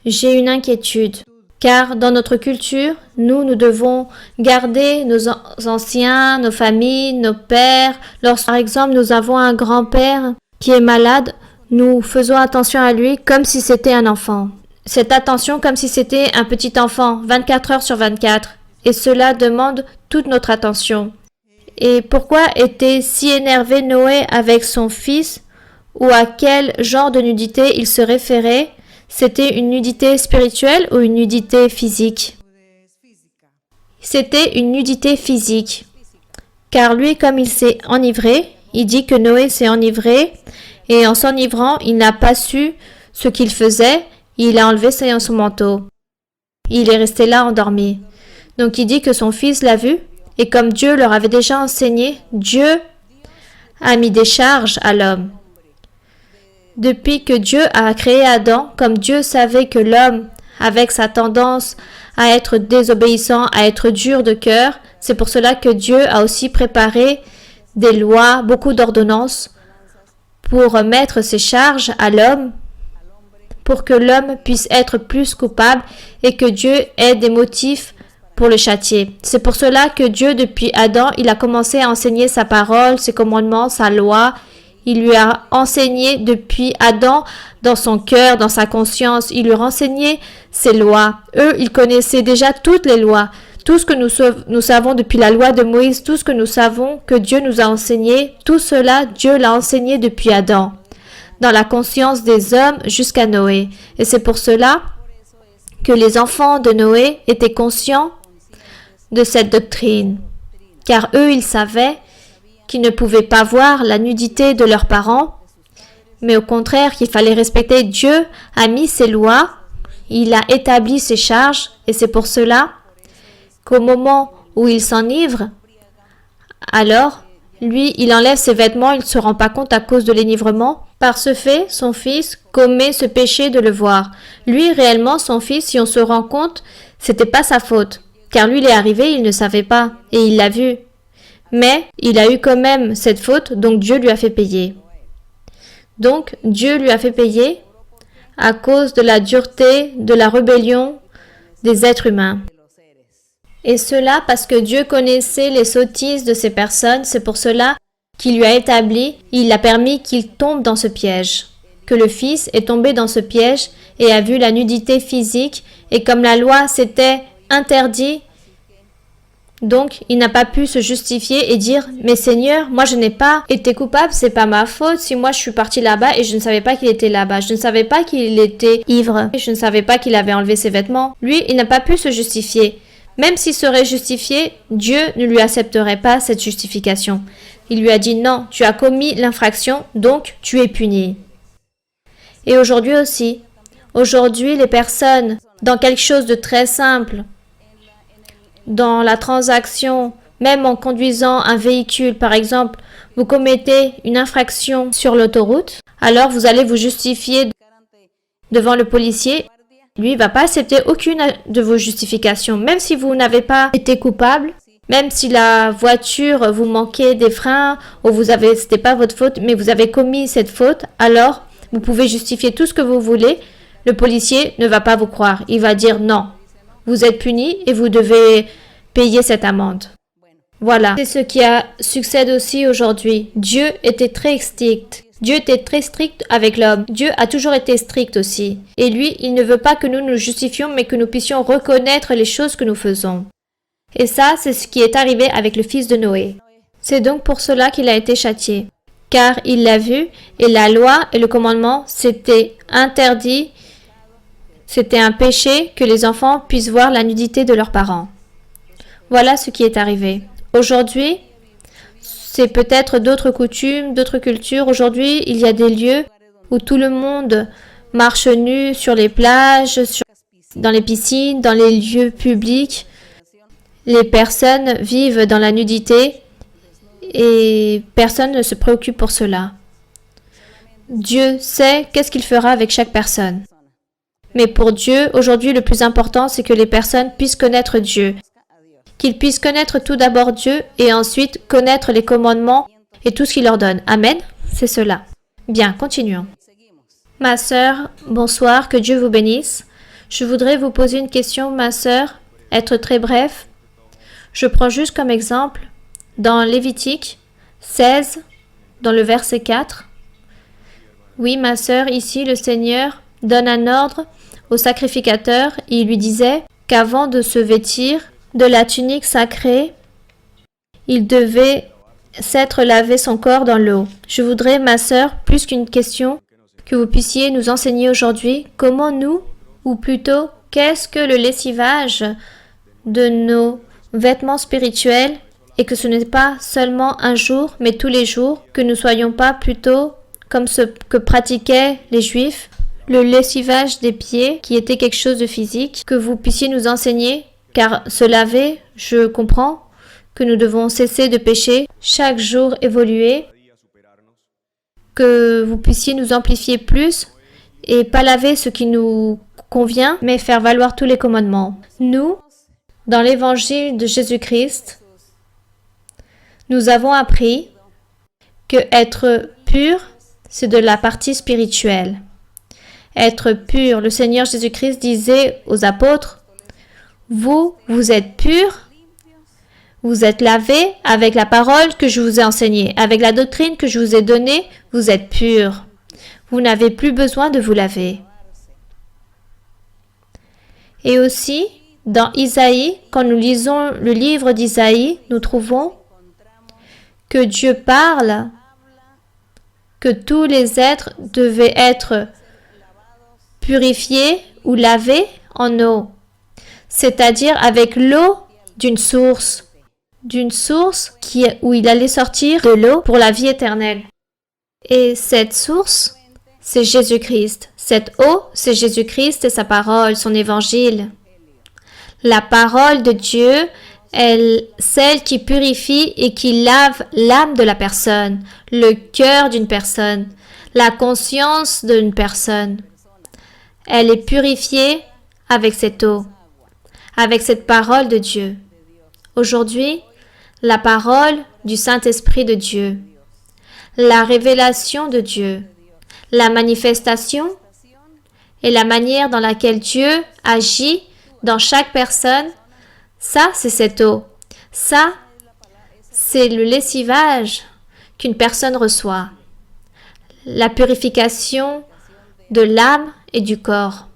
j'ai une inquiétude. Car dans notre culture, nous devons garder nos anciens, nos familles, nos pères. Lorsque, par exemple, nous avons un grand-père qui est malade, nous faisons attention à lui comme si c'était un enfant. Cette attention comme si c'était un petit enfant, 24 heures sur 24. Et cela demande toute notre attention. Et pourquoi était si énervé Noé avec son fils, ou à quel genre de nudité il se référait? C'était une nudité spirituelle ou une nudité physique? C'était une nudité physique. Car lui, comme il s'est enivré, il dit que Noé s'est enivré, et en s'enivrant, il n'a pas su ce qu'il faisait, il a enlevé son manteau. Il est resté là endormi. Donc il dit que son fils l'a vu, et comme Dieu leur avait déjà enseigné, Dieu a mis des charges à l'homme. Depuis que Dieu a créé Adam, comme Dieu savait que l'homme, avec sa tendance à être désobéissant, à être dur de cœur, c'est pour cela que Dieu a aussi préparé des lois, beaucoup d'ordonnances, pour mettre ces charges à l'homme, pour que l'homme puisse être plus coupable et que Dieu ait des motifs pour le châtier. C'est pour cela que Dieu, depuis Adam, il a commencé à enseigner sa parole, ses commandements, sa loi. Il lui a enseigné depuis Adam, dans son cœur, dans sa conscience. Il lui a enseigné ses lois. Eux, ils connaissaient déjà toutes les lois. Tout ce que nous savons depuis la loi de Moïse, tout ce que nous savons que Dieu nous a enseigné, tout cela, Dieu l'a enseigné depuis Adam, dans la conscience des hommes jusqu'à Noé. Et c'est pour cela que les enfants de Noé étaient conscients de cette doctrine. Car eux, ils savaient qu'ils ne pouvaient pas voir la nudité de leurs parents, mais au contraire qu'il fallait respecter. Dieu a mis ses lois, il a établi ses charges, et c'est pour cela qu'au moment où il s'enivre, alors, lui, il enlève ses vêtements, il ne se rend pas compte à cause de l'enivrement. Par ce fait, son fils commet ce péché de le voir. Lui, réellement, son fils, si on se rend compte, c'était pas sa faute, car lui, il est arrivé, il ne savait pas, et il l'a vu. Mais il a eu quand même cette faute, donc Dieu lui a fait payer. Donc Dieu lui a fait payer à cause de la dureté, de la rébellion des êtres humains. Et cela parce que Dieu connaissait les sottises de ces personnes, c'est pour cela qu'il lui a établi, il a permis qu'il tombe dans ce piège. Que le Fils est tombé dans ce piège et a vu la nudité physique, et comme la loi s'était interdite, donc, il n'a pas pu se justifier et dire « Mais Seigneur, moi je n'ai pas été coupable, c'est pas ma faute si moi je suis parti là-bas et je ne savais pas qu'il était là-bas. Je ne savais pas qu'il était ivre. Je ne savais pas qu'il avait enlevé ses vêtements. » Lui, il n'a pas pu se justifier. Même s'il serait justifié, Dieu ne lui accepterait pas cette justification. Il lui a dit « Non, tu as commis l'infraction, donc tu es puni. » Et aujourd'hui aussi, les personnes, dans quelque chose de très simple, dans la transaction, même en conduisant un véhicule, par exemple, vous commettez une infraction sur l'autoroute, alors vous allez vous justifier devant le policier Lui, il va pas accepter aucune de vos justifications, même si vous n'avez pas été coupable, même si la voiture vous manquait des freins ou c'était pas votre faute, mais vous avez commis cette faute, alors vous pouvez justifier tout ce que vous voulez. Le policier ne va pas vous croire. Il va dire non. Vous êtes puni et vous devez payer cette amende. Voilà. C'est ce qui succède aussi aujourd'hui. Dieu était très strict. Dieu était très strict avec l'homme. Dieu a toujours été strict aussi. Et lui, il ne veut pas que nous nous justifions, mais que nous puissions reconnaître les choses que nous faisons. Et ça, c'est ce qui est arrivé avec le fils de Noé. C'est donc pour cela qu'il a été châtié. Car il l'a vu, et la loi et le commandement, c'était interdit. C'était un péché que les enfants puissent voir la nudité de leurs parents. Voilà ce qui est arrivé. Aujourd'hui, c'est peut-être d'autres coutumes, d'autres cultures. Aujourd'hui, il y a des lieux où tout le monde marche nu sur les plages, dans les piscines, dans les lieux publics. Les personnes vivent dans la nudité et personne ne se préoccupe pour cela. Dieu sait qu'est-ce qu'il fera avec chaque personne. Mais pour Dieu, aujourd'hui, le plus important, c'est que les personnes puissent connaître Dieu. Qu'ils puissent connaître tout d'abord Dieu et ensuite connaître les commandements et tout ce qu'il leur donne. Amen. C'est cela. Bien, continuons. Ma sœur, bonsoir, que Dieu vous bénisse. Je voudrais vous poser une question, ma sœur, être très bref. Je prends juste comme exemple, dans Lévitique 16, dans le verset 4. Oui, ma sœur, ici, le Seigneur donne un ordre au sacrificateur. Il lui disait qu'avant de se vêtir de la tunique sacrée, il devait s'être lavé son corps dans l'eau. Je voudrais, ma sœur, plus qu'une question, que vous puissiez nous enseigner aujourd'hui comment nous, ou plutôt, qu'est-ce que le lessivage de nos vêtements spirituels et que ce n'est pas seulement un jour, mais tous les jours, que nous ne soyons pas plutôt comme ce que pratiquaient les Juifs, le lessivage des pieds, qui était quelque chose de physique, que vous puissiez nous enseigner, car se laver, je comprends que nous devons cesser de pécher, chaque jour évoluer, que vous puissiez nous amplifier plus et pas laver ce qui nous convient, mais faire valoir tous les commandements. Nous, dans l'évangile de Jésus-Christ, nous avons appris que être pur, c'est de la partie spirituelle. Être pur, le Seigneur Jésus-Christ disait aux apôtres, vous êtes purs, vous êtes lavés avec la parole que je vous ai enseignée, avec la doctrine que je vous ai donnée, vous êtes purs. Vous n'avez plus besoin de vous laver. Et aussi, dans Isaïe, quand nous lisons le livre d'Isaïe, nous trouvons que Dieu parle que tous les êtres devaient être purifiés ou lavés en eau, c'est-à-dire avec l'eau d'une source où il allait sortir de l'eau pour la vie éternelle. Et cette source, c'est Jésus-Christ. Cette eau, c'est Jésus-Christ et sa parole, son évangile. La parole de Dieu est celle qui purifie et qui lave l'âme de la personne, le cœur d'une personne, la conscience d'une personne. Elle est purifiée avec cette eau, avec cette parole de Dieu. Aujourd'hui, la parole du Saint-Esprit de Dieu, la révélation de Dieu, la manifestation et la manière dans laquelle Dieu agit dans chaque personne, ça, c'est cette eau. Ça, c'est le lessivage qu'une personne reçoit. La purification de l'âme et du corps.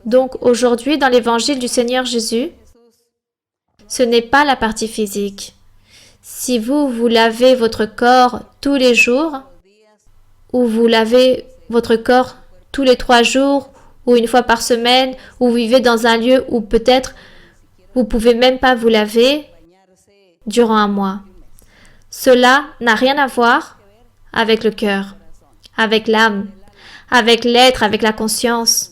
Donc aujourd'hui, dans l'évangile du Seigneur Jésus, ce n'est pas la partie physique. Si vous lavez votre corps tous les jours, ou vous lavez votre corps tous les 3 jours, ou une fois par semaine, ou vous vivez dans un lieu où peut-être vous pouvez même pas vous laver durant un mois. Cela n'a rien à voir avec le cœur, avec l'âme, avec l'être, avec la conscience.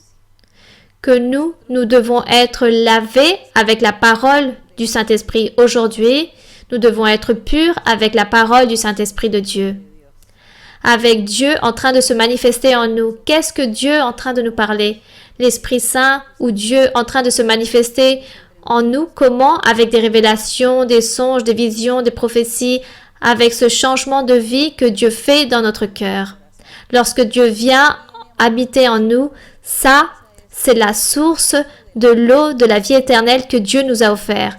Que nous devons être lavés avec la parole du Saint-Esprit. Aujourd'hui, nous devons être purs avec la parole du Saint-Esprit de Dieu. avec Dieu en train de se manifester en nous. Qu'est-ce que Dieu est en train de nous parler? L'Esprit Saint ou Dieu en train de se manifester en nous? Comment? Avec des révélations, des songes, des visions, des prophéties, avec ce changement de vie que Dieu fait dans notre cœur. Lorsque Dieu vient habiter en nous, ça, c'est la source de l'eau de la vie éternelle que Dieu nous a offert.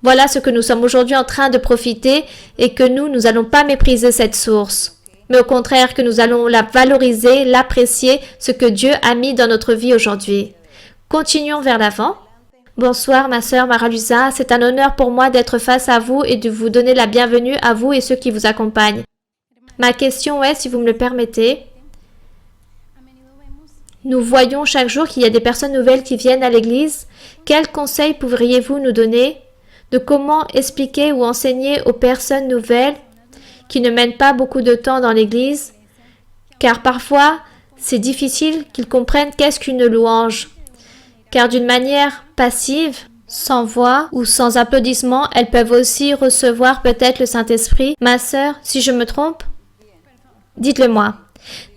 Voilà ce que nous sommes aujourd'hui en train de profiter et que nous n'allons pas mépriser cette source, mais au contraire que nous allons la valoriser, l'apprécier, ce que Dieu a mis dans notre vie aujourd'hui. Continuons vers l'avant. Bonsoir ma sœur Maralusa, c'est un honneur pour moi d'être face à vous et de vous donner la bienvenue à vous et ceux qui vous accompagnent. Ma question est, si vous me le permettez, nous voyons chaque jour qu'il y a des personnes nouvelles qui viennent à l'église. Quels conseils pourriez-vous nous donner de comment expliquer ou enseigner aux personnes nouvelles qui ne mènent pas beaucoup de temps dans l'église? Car parfois, c'est difficile qu'ils comprennent qu'est-ce qu'une louange. Car d'une manière passive, sans voix ou sans applaudissements, elles peuvent aussi recevoir peut-être le Saint-Esprit. Ma sœur, si je me trompe, dites-le moi.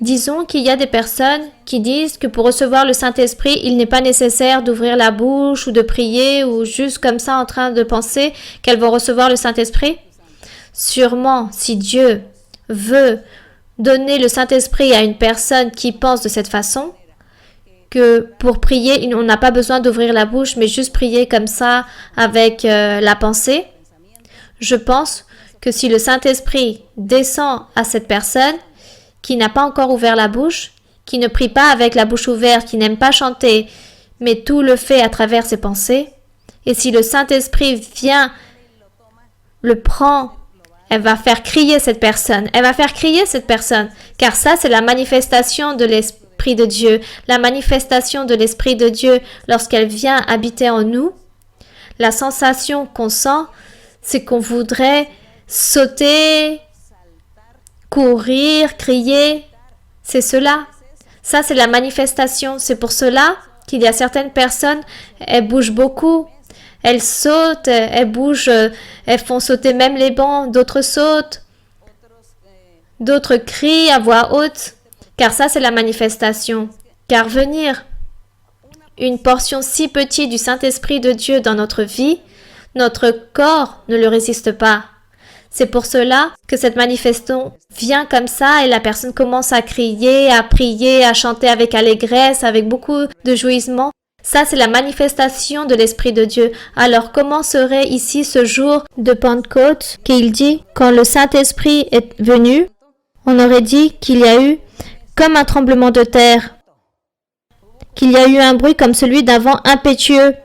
Disons qu'il y a des personnes qui disent que pour recevoir le Saint-Esprit, il n'est pas nécessaire d'ouvrir la bouche ou de prier ou juste comme ça en train de penser qu'elles vont recevoir le Saint-Esprit. Sûrement, si Dieu veut donner le Saint-Esprit à une personne qui pense de cette façon, que pour prier, on n'a pas besoin d'ouvrir la bouche, mais juste prier comme ça avec la pensée, je pense que si le Saint-Esprit descend à cette personne, qui n'a pas encore ouvert la bouche, qui ne prie pas avec la bouche ouverte, qui n'aime pas chanter, mais tout le fait à travers ses pensées, et si le Saint-Esprit vient, le prend, elle va faire crier cette personne, car ça c'est la manifestation de l'Esprit de Dieu, la manifestation de l'Esprit de Dieu lorsqu'elle vient habiter en nous. La sensation qu'on sent, c'est qu'on voudrait sauter, courir, crier, c'est cela. Ça, c'est la manifestation. C'est pour cela qu'il y a certaines personnes, elles bougent beaucoup. Elles sautent, elles bougent, elles font sauter même les bancs. D'autres sautent. D'autres crient à voix haute. Car ça, c'est la manifestation. Car venir une portion si petite du Saint-Esprit de Dieu dans notre vie, notre corps ne le résiste pas. C'est pour cela que cette manifestation vient comme ça et la personne commence à crier, à prier, à chanter avec allégresse, avec beaucoup de jouissement. Ça, c'est la manifestation de l'Esprit de Dieu. Alors, comment serait ici ce jour de Pentecôte qu'il dit, quand le Saint-Esprit est venu, on aurait dit qu'il y a eu comme un tremblement de terre, qu'il y a eu un bruit comme celui d'un vent impétueux,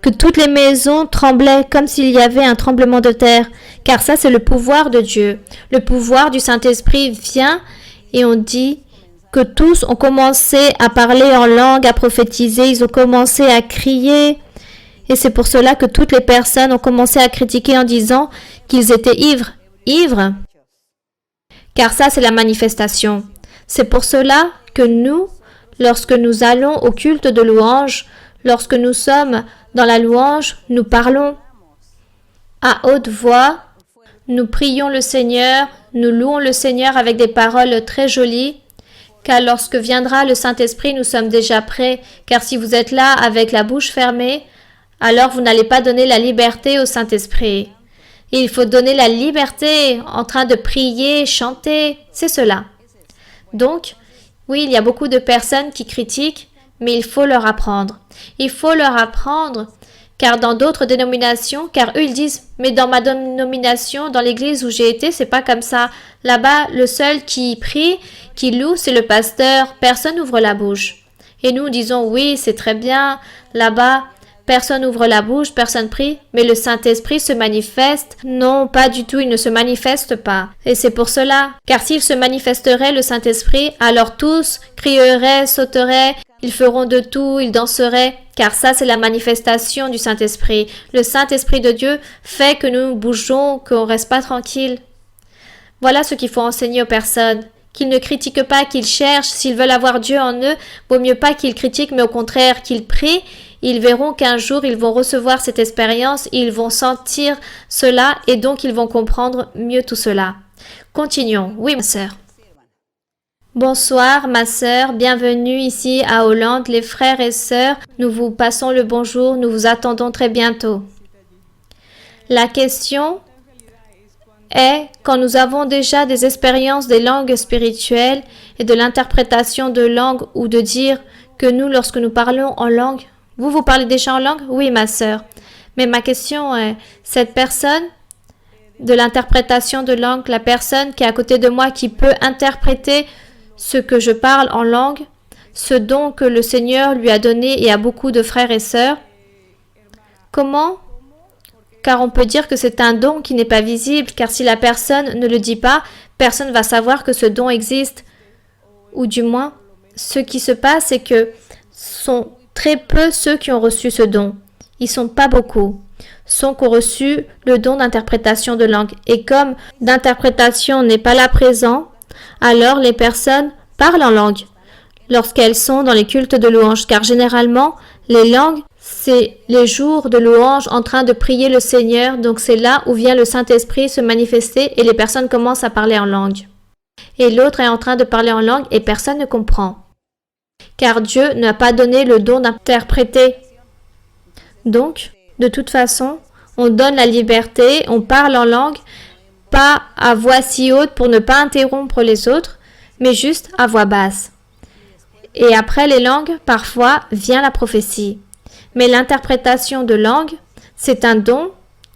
que toutes les maisons tremblaient comme s'il y avait un tremblement de terre, car ça c'est le pouvoir de Dieu. Le pouvoir du Saint-Esprit vient et on dit que tous ont commencé à parler en langue, à prophétiser, ils ont commencé à crier. Et c'est pour cela que toutes les personnes ont commencé à critiquer en disant qu'ils étaient ivres. Ivres. Car ça c'est la manifestation. C'est pour cela que nous, lorsque nous allons au culte de louange, lorsque nous sommes dans la louange, nous parlons à haute voix, nous prions le Seigneur, nous louons le Seigneur avec des paroles très jolies, car lorsque viendra le Saint-Esprit, nous sommes déjà prêts, car si vous êtes là avec la bouche fermée, alors vous n'allez pas donner la liberté au Saint-Esprit. Il faut donner la liberté en train de prier, chanter, c'est cela. Donc, oui, il y a beaucoup de personnes qui critiquent, mais il faut leur apprendre. Il faut leur apprendre, car dans d'autres dénominations, car eux ils disent, mais dans ma dénomination, dans l'église où j'ai été, c'est pas comme ça. Là-bas, le seul qui prie, qui loue, c'est le pasteur. Personne n'ouvre la bouche. Et nous disons, oui, c'est très bien. Là-bas, personne n'ouvre la bouche, personne prie, mais le Saint-Esprit se manifeste. Non, pas du tout, il ne se manifeste pas. Et c'est pour cela, car s'il se manifesterait, le Saint-Esprit, alors tous crieraient, sauteraient, ils feront de tout, ils danseraient, car ça c'est la manifestation du Saint-Esprit. Le Saint-Esprit de Dieu fait que nous bougeons, qu'on ne reste pas tranquille. Voilà ce qu'il faut enseigner aux personnes. Qu'ils ne critiquent pas, qu'ils cherchent, s'ils veulent avoir Dieu en eux, vaut mieux pas qu'ils critiquent, mais au contraire qu'ils prient. Ils verront qu'un jour ils vont recevoir cette expérience, ils vont sentir cela et donc ils vont comprendre mieux tout cela. Continuons. Oui, ma sœur. Bonsoir ma sœur, bienvenue ici à Hollande, les frères et sœurs, nous vous passons le bonjour, nous vous attendons très bientôt. La question est, quand nous avons déjà des expériences des langues spirituelles et de l'interprétation de langues ou de dire que nous, lorsque nous parlons en langue, vous parlez déjà en langue? Oui ma sœur. Mais ma question est, cette personne de l'interprétation de langue, la personne qui est à côté de moi qui peut interpréter ce que je parle en langue, ce don que le Seigneur lui a donné et à beaucoup de frères et sœurs. Comment? Car on peut dire que c'est un don qui n'est pas visible, car si la personne ne le dit pas, personne ne va savoir que ce don existe. Ou du moins, ce qui se passe, c'est que sont très peu ceux qui ont reçu ce don. Ils sont pas beaucoup. Ceux qui ont reçu le don d'interprétation de langue. Et comme d'interprétation n'est pas là présent, alors les personnes parlent en langue lorsqu'elles sont dans les cultes de louange, car généralement, les langues, c'est les jours de louange en train de prier le Seigneur, donc c'est là où vient le Saint-Esprit se manifester et les personnes commencent à parler en langue. Et l'autre est en train de parler en langue et personne ne comprend, car Dieu n'a pas donné le don d'interpréter. Donc, de toute façon, on donne la liberté, on parle en langue, pas à voix si haute pour ne pas interrompre les autres, mais juste à voix basse. Et après les langues, parfois vient la prophétie. Mais l'interprétation de langue, c'est un don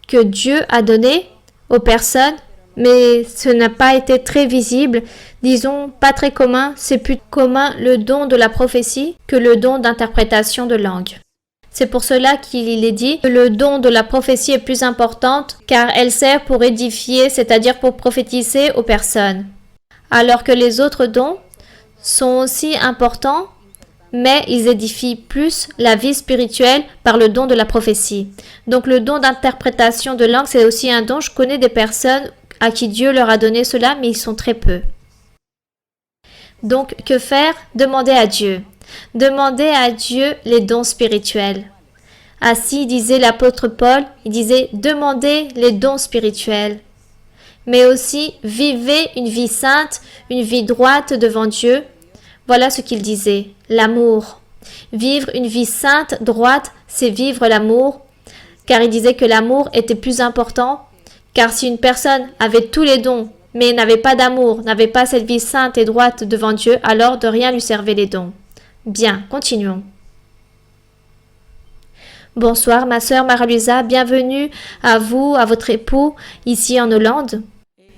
que Dieu a donné aux personnes, mais ce n'a pas été très visible, disons pas très commun, c'est plus commun le don de la prophétie que le don d'interprétation de langue. C'est pour cela qu'il est dit que le don de la prophétie est plus importante car elle sert pour édifier, c'est-à-dire pour prophétiser aux personnes. Alors que les autres dons sont aussi importants, mais ils édifient plus la vie spirituelle par le don de la prophétie. Donc le don d'interprétation de langue, c'est aussi un don. Je connais des personnes à qui Dieu leur a donné cela, mais ils sont très peu. Donc que faire? Demander à Dieu. Demandez à Dieu les dons spirituels. Ainsi disait l'apôtre Paul, il disait « Demandez les dons spirituels ». Mais aussi « Vivez une vie sainte, une vie droite devant Dieu ». Voilà ce qu'il disait, l'amour. Vivre une vie sainte, droite, c'est vivre l'amour, car il disait que l'amour était plus important, car si une personne avait tous les dons, mais n'avait pas d'amour, n'avait pas cette vie sainte et droite devant Dieu, alors de rien lui servaient les dons. Bien, continuons. Bonsoir ma sœur Marie-Louisa, bienvenue à vous, à votre époux, ici en Hollande.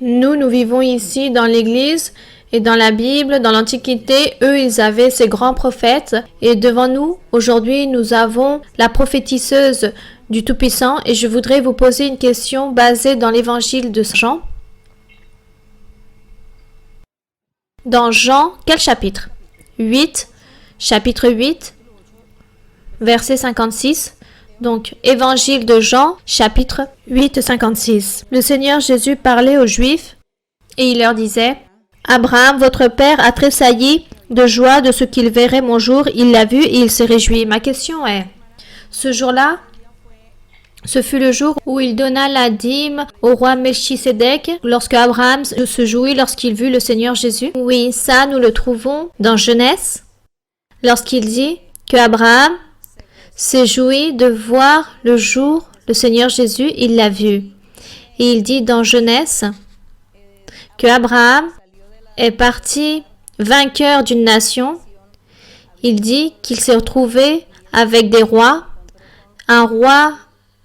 Nous vivons ici dans l'église et dans la Bible, dans l'Antiquité, eux ils avaient ces grands prophètes et devant nous, aujourd'hui nous avons la prophétiseuse du Tout-Puissant et je voudrais vous poser une question basée dans l'évangile de Jean. Dans Jean, quel chapitre? 8, chapitre 8, verset 56. Donc, évangile de Jean, chapitre 8, 56. Le Seigneur Jésus parlait aux Juifs et il leur disait « Abraham, votre père, a tressailli de joie de ce qu'il verrait mon jour. Il l'a vu et il s'est réjoui. » Ma question est, ce jour-là, ce fut le jour où il donna la dîme au roi Melchisédek, lorsque Abraham se jouit lorsqu'il vit le Seigneur Jésus. Oui, ça nous le trouvons dans Genèse, lorsqu'il dit que Abraham s'est joui de voir le jour le Seigneur Jésus, il l'a vu. Et il dit dans Genèse que Abraham est parti vainqueur d'une nation. Il dit qu'il s'est retrouvé avec des rois, un roi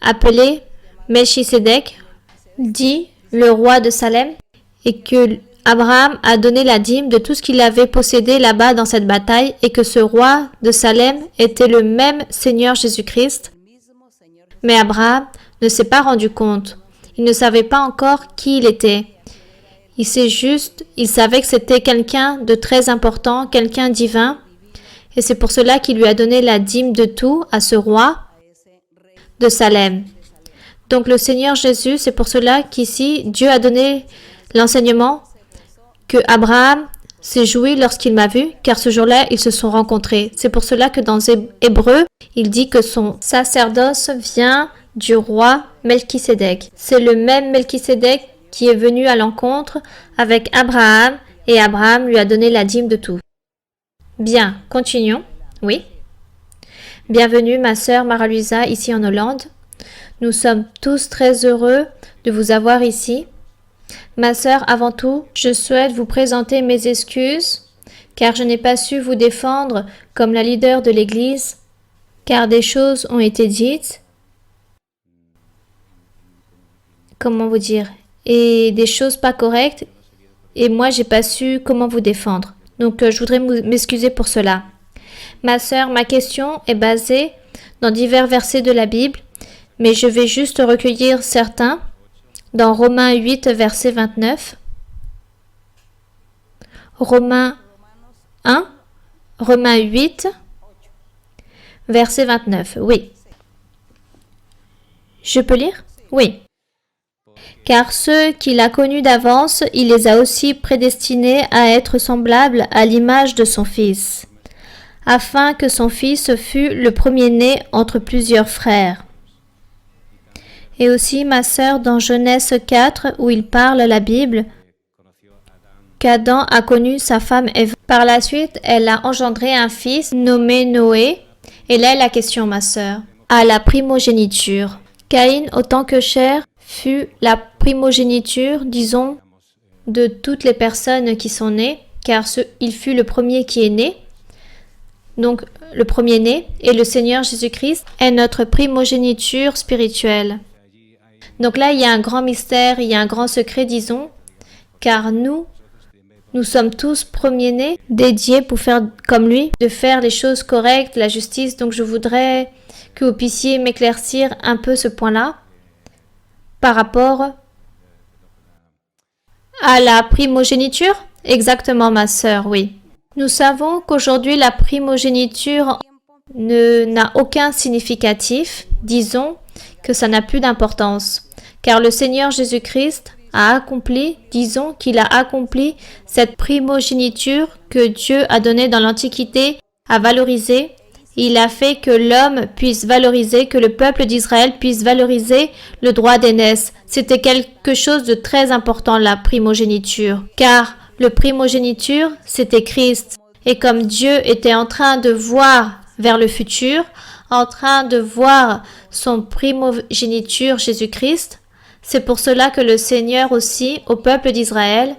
appelé Melchisédek, dit le roi de Salem, et que Abraham a donné la dîme de tout ce qu'il avait possédé là-bas dans cette bataille, et que ce roi de Salem était le même Seigneur Jésus-Christ. Mais Abraham ne s'est pas rendu compte. Il ne savait pas encore qui il était. Il savait que c'était quelqu'un de très important, quelqu'un divin, et c'est pour cela qu'il lui a donné la dîme de tout à ce roi de Salem. Donc le Seigneur Jésus, c'est pour cela qu'ici, Dieu a donné l'enseignement que Abraham s'est joui lorsqu'il m'a vu, car ce jour-là, ils se sont rencontrés. C'est pour cela que dans Hébreu, il dit que son sacerdoce vient du roi Melchisédek. C'est le même Melchisédek qui est venu à l'encontre avec Abraham et Abraham lui a donné la dîme de tout. Bien, continuons. Oui. Bienvenue ma sœur Mara-Luisa ici en Hollande. Nous sommes tous très heureux de vous avoir ici. Ma sœur, avant tout, je souhaite vous présenter mes excuses car je n'ai pas su vous défendre comme la leader de l'Église, car des choses ont été dites. Comment vous dire? Et des choses pas correctes, et moi j'ai pas su comment vous défendre. Donc je voudrais m'excuser pour cela. Ma sœur, ma question est basée dans divers versets de la Bible, mais je vais juste recueillir certains dans Romains 8, verset 29. Romains 8, verset 29. Oui. Je peux lire? Oui. Car ceux qu'il a connus d'avance, il les a aussi prédestinés à être semblables à l'image de son Fils, afin que son Fils fût le premier-né entre plusieurs frères. Et aussi, ma sœur, dans Genèse 4, où il parle la Bible, qu'Adam a connu sa femme Ève. Par la suite, elle a engendré un fils nommé Noé. Et là est la question, ma sœur, à la primogéniture. Caïn, autant que chair, fut la primogéniture, disons, de toutes les personnes qui sont nées, car il fut le premier qui est né, donc le premier-né, et le Seigneur Jésus-Christ est notre primogéniture spirituelle. Donc là, il y a un grand mystère, il y a un grand secret, disons, car nous sommes tous premiers-nés, dédiés pour faire comme lui, de faire les choses correctes, la justice. Donc je voudrais que vous puissiez m'éclaircir un peu ce point-là par rapport à la primogéniture. Exactement, ma sœur, oui. Nous savons qu'aujourd'hui, la primogéniture n'a aucun significatif. Disons que ça n'a plus d'importance, car le Seigneur Jésus-Christ a accompli, disons qu'il a accompli cette primogéniture que Dieu a donnée dans l'Antiquité à valoriser. Il a fait que l'homme puisse valoriser, que le peuple d'Israël puisse valoriser le droit d'aînesse. C'était quelque chose de très important, la primogéniture, car le primogéniture, c'était Christ. Et comme Dieu était en train de voir vers le futur, en train de voir son primogéniture Jésus-Christ, c'est pour cela que le Seigneur aussi, au peuple d'Israël,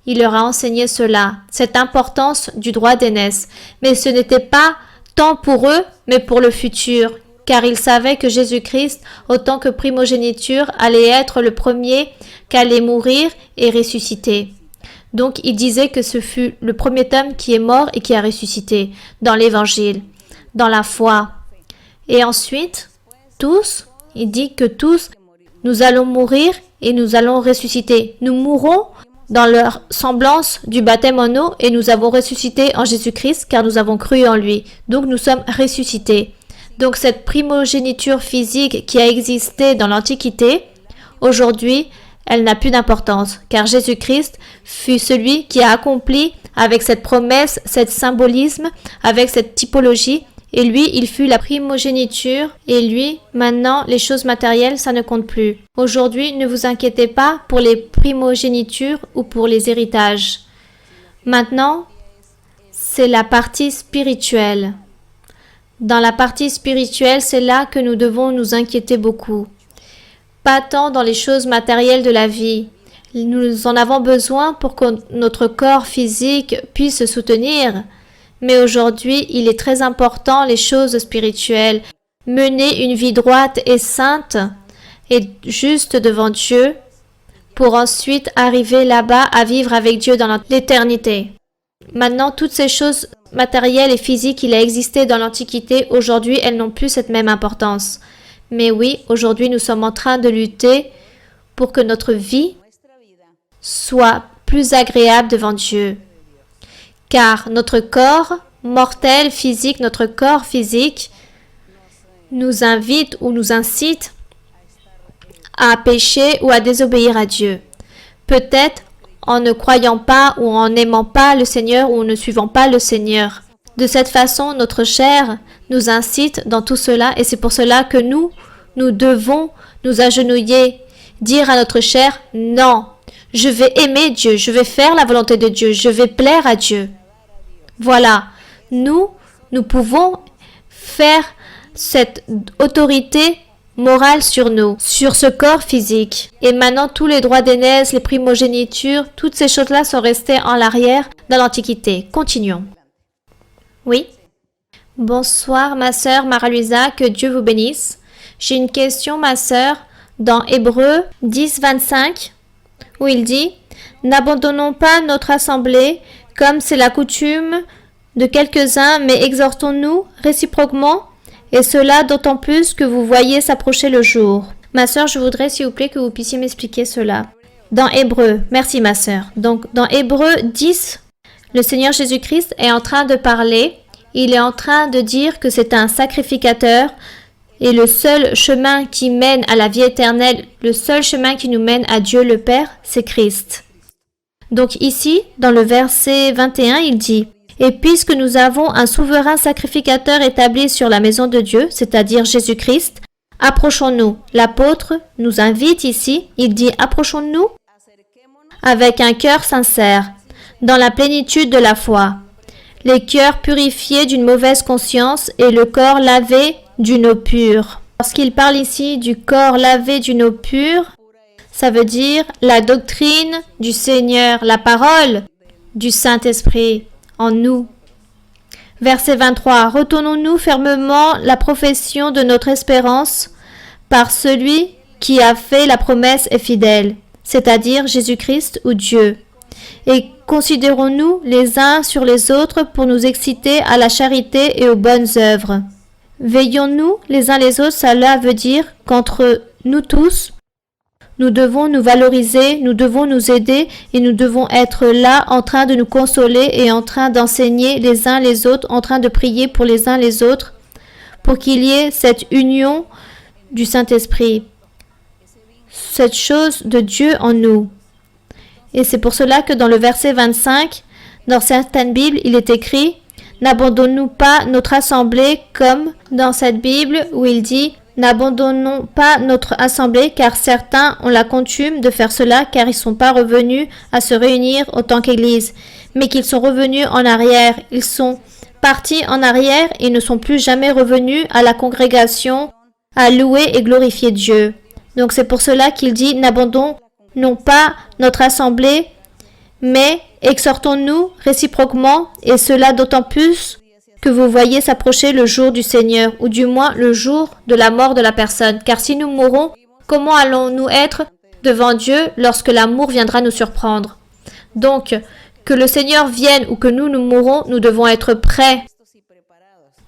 il leur a enseigné cela, cette importance du droit d'aînesse. Mais ce n'était pas tant pour eux, mais pour le futur, car ils savaient que Jésus-Christ, autant que primogéniture, allait être le premier qu'allait mourir et ressusciter. Donc il disait que ce fut le premier homme qui est mort et qui a ressuscité dans l'Évangile, dans la foi. Et ensuite, tous, il dit que tous, nous allons mourir et nous allons ressusciter. Nous mourrons dans leur semblance du baptême en eau et nous avons ressuscité en Jésus-Christ car nous avons cru en lui. Donc nous sommes ressuscités. Donc cette primogéniture physique qui a existé dans l'Antiquité, aujourd'hui, elle n'a plus d'importance car Jésus-Christ fut celui qui a accompli avec cette promesse, cet symbolisme, avec cette typologie. Et lui, il fut la primogéniture. Et lui, maintenant, les choses matérielles, ça ne compte plus. Aujourd'hui, ne vous inquiétez pas pour les primogénitures ou pour les héritages. Maintenant, c'est la partie spirituelle. Dans la partie spirituelle, c'est là que nous devons nous inquiéter beaucoup. Pas tant dans les choses matérielles de la vie. Nous en avons besoin pour que notre corps physique puisse se soutenir. Mais aujourd'hui, il est très important les choses spirituelles. Mener une vie droite et sainte et juste devant Dieu pour ensuite arriver là-bas à vivre avec Dieu dans l'éternité. Maintenant, toutes ces choses matérielles et physiques qui a existé dans l'Antiquité, aujourd'hui, elles n'ont plus cette même importance. Mais oui, aujourd'hui, nous sommes en train de lutter pour que notre vie soit plus agréable devant Dieu. Car notre corps mortel, physique, notre corps physique nous invite ou nous incite à pécher ou à désobéir à Dieu. Peut-être en ne croyant pas ou en n'aimant pas le Seigneur ou en ne suivant pas le Seigneur. De cette façon, notre chair nous incite dans tout cela et c'est pour cela que nous devons nous agenouiller, dire à notre chair « Non, Je vais aimer Dieu, je vais faire la volonté de Dieu, je vais plaire à Dieu. Voilà, nous pouvons faire cette autorité morale sur nous, sur ce corps physique. Et maintenant, tous les droits d'aînesse, les primogénitures, toutes ces choses-là sont restées en l'arrière dans l'Antiquité. Continuons. Oui. Bonsoir, ma sœur Mara-Luisa, que Dieu vous bénisse. J'ai une question, ma sœur, dans Hébreux 10, 25, où il dit « N'abandonnons pas notre assemblée, comme c'est la coutume de quelques-uns, mais exhortons-nous réciproquement, et cela d'autant plus que vous voyez s'approcher le jour. » Ma sœur, je voudrais s'il vous plaît que vous puissiez m'expliquer cela. Dans Hébreux, merci ma sœur. Donc dans Hébreux 10, le Seigneur Jésus-Christ est en train de parler. Il est en train de dire que c'est un sacrificateur et le seul chemin qui mène à la vie éternelle, le seul chemin qui nous mène à Dieu le Père, c'est Christ. Donc ici, dans le verset 21, il dit « Et puisque nous avons un souverain sacrificateur établi sur la maison de Dieu, c'est-à-dire Jésus-Christ, approchons-nous. » L'apôtre nous invite ici, il dit « Approchons-nous avec un cœur sincère, dans la plénitude de la foi, les cœurs purifiés d'une mauvaise conscience et le corps lavé d'une eau pure. » Lorsqu'il parle ici du corps lavé d'une eau pure, ça veut dire la doctrine du Seigneur, la parole du Saint-Esprit en nous. Verset 23. Retournons-nous fermement la profession de notre espérance par celui qui a fait la promesse est fidèle, c'est-à-dire Jésus-Christ ou Dieu. Et considérons-nous les uns sur les autres pour nous exciter à la charité et aux bonnes œuvres. Veillons-nous les uns les autres, cela veut dire qu'entre nous tous, nous devons nous valoriser, nous devons nous aider et nous devons être là en train de nous consoler et en train d'enseigner les uns les autres, en train de prier pour les uns les autres, pour qu'il y ait cette union du Saint-Esprit, cette chose de Dieu en nous. Et c'est pour cela que dans le verset 25, dans certaines Bibles, il est écrit « N'abandonnons pas notre assemblée » comme dans cette Bible où il dit « N'abandonnons pas notre assemblée car certains ont la coutume de faire cela car ils ne sont pas revenus à se réunir autant qu'Église, mais qu'ils sont revenus en arrière. Ils sont partis en arrière et ne sont plus jamais revenus à la congrégation à louer et glorifier Dieu. » Donc c'est pour cela qu'il dit « N'abandonnons non pas notre assemblée, mais exhortons-nous réciproquement, et cela d'autant plus que vous voyez s'approcher le jour du Seigneur, ou du moins le jour de la mort de la personne. Car si nous mourons, comment allons-nous être devant Dieu lorsque l'amour viendra nous surprendre? Donc, que le Seigneur vienne ou que nous mourrons, nous devons être prêts.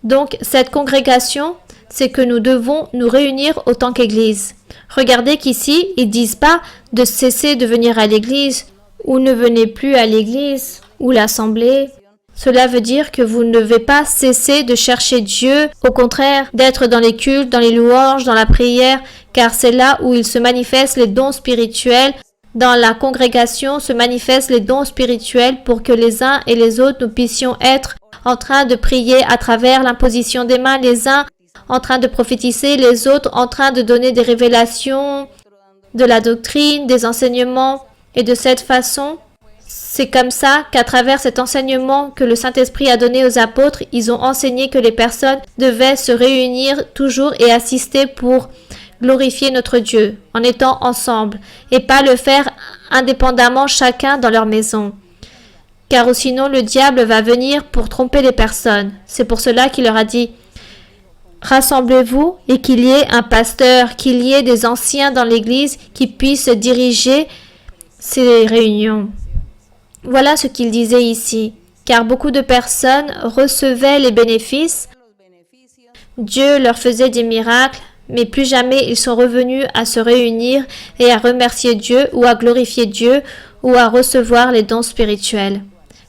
Donc, cette congrégation, c'est que nous devons nous réunir autant qu'Église. Regardez qu'ici, ils ne disent pas de cesser de venir à l'église ou ne venez plus à l'église ou l'assemblée. Cela veut dire que vous ne devez pas cesser de chercher Dieu, au contraire, d'être dans les cultes, dans les louanges, dans la prière, car c'est là où il se manifestent les dons spirituels. Dans la congrégation se manifestent les dons spirituels pour que les uns et les autres, nous puissions être en train de prier à travers l'imposition des mains, les uns en train de prophétiser, les autres en train de donner des révélations, de la doctrine, des enseignements. Et de cette façon, c'est comme ça qu'à travers cet enseignement que le Saint-Esprit a donné aux apôtres, ils ont enseigné que les personnes devaient se réunir toujours et assister pour glorifier notre Dieu, en étant ensemble, et pas le faire indépendamment chacun dans leur maison. Car sinon le diable va venir pour tromper les personnes. C'est pour cela qu'il leur a dit « Rassemblez-vous et qu'il y ait un pasteur, qu'il y ait des anciens dans l'Église qui puissent diriger ces réunions. » Voilà ce qu'il disait ici, car beaucoup de personnes recevaient les bénéfices, Dieu leur faisait des miracles, mais plus jamais ils sont revenus à se réunir et à remercier Dieu ou à glorifier Dieu ou à recevoir les dons spirituels.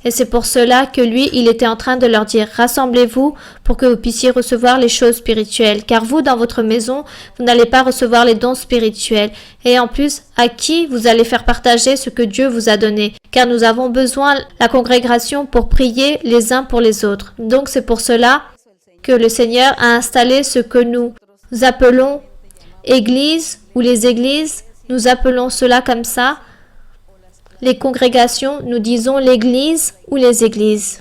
Et c'est pour cela que lui, il était en train de leur dire « Rassemblez-vous pour que vous puissiez recevoir les choses spirituelles. Car vous, dans votre maison, vous n'allez pas recevoir les dons spirituels. Et en plus, à qui vous allez faire partager ce que Dieu vous a donné? Car nous avons besoin de la congrégation pour prier les uns pour les autres. Donc c'est pour cela que le Seigneur a installé ce que nous appelons Église ou les églises. Nous appelons cela comme ça les congrégations, nous disons l'Église ou les églises.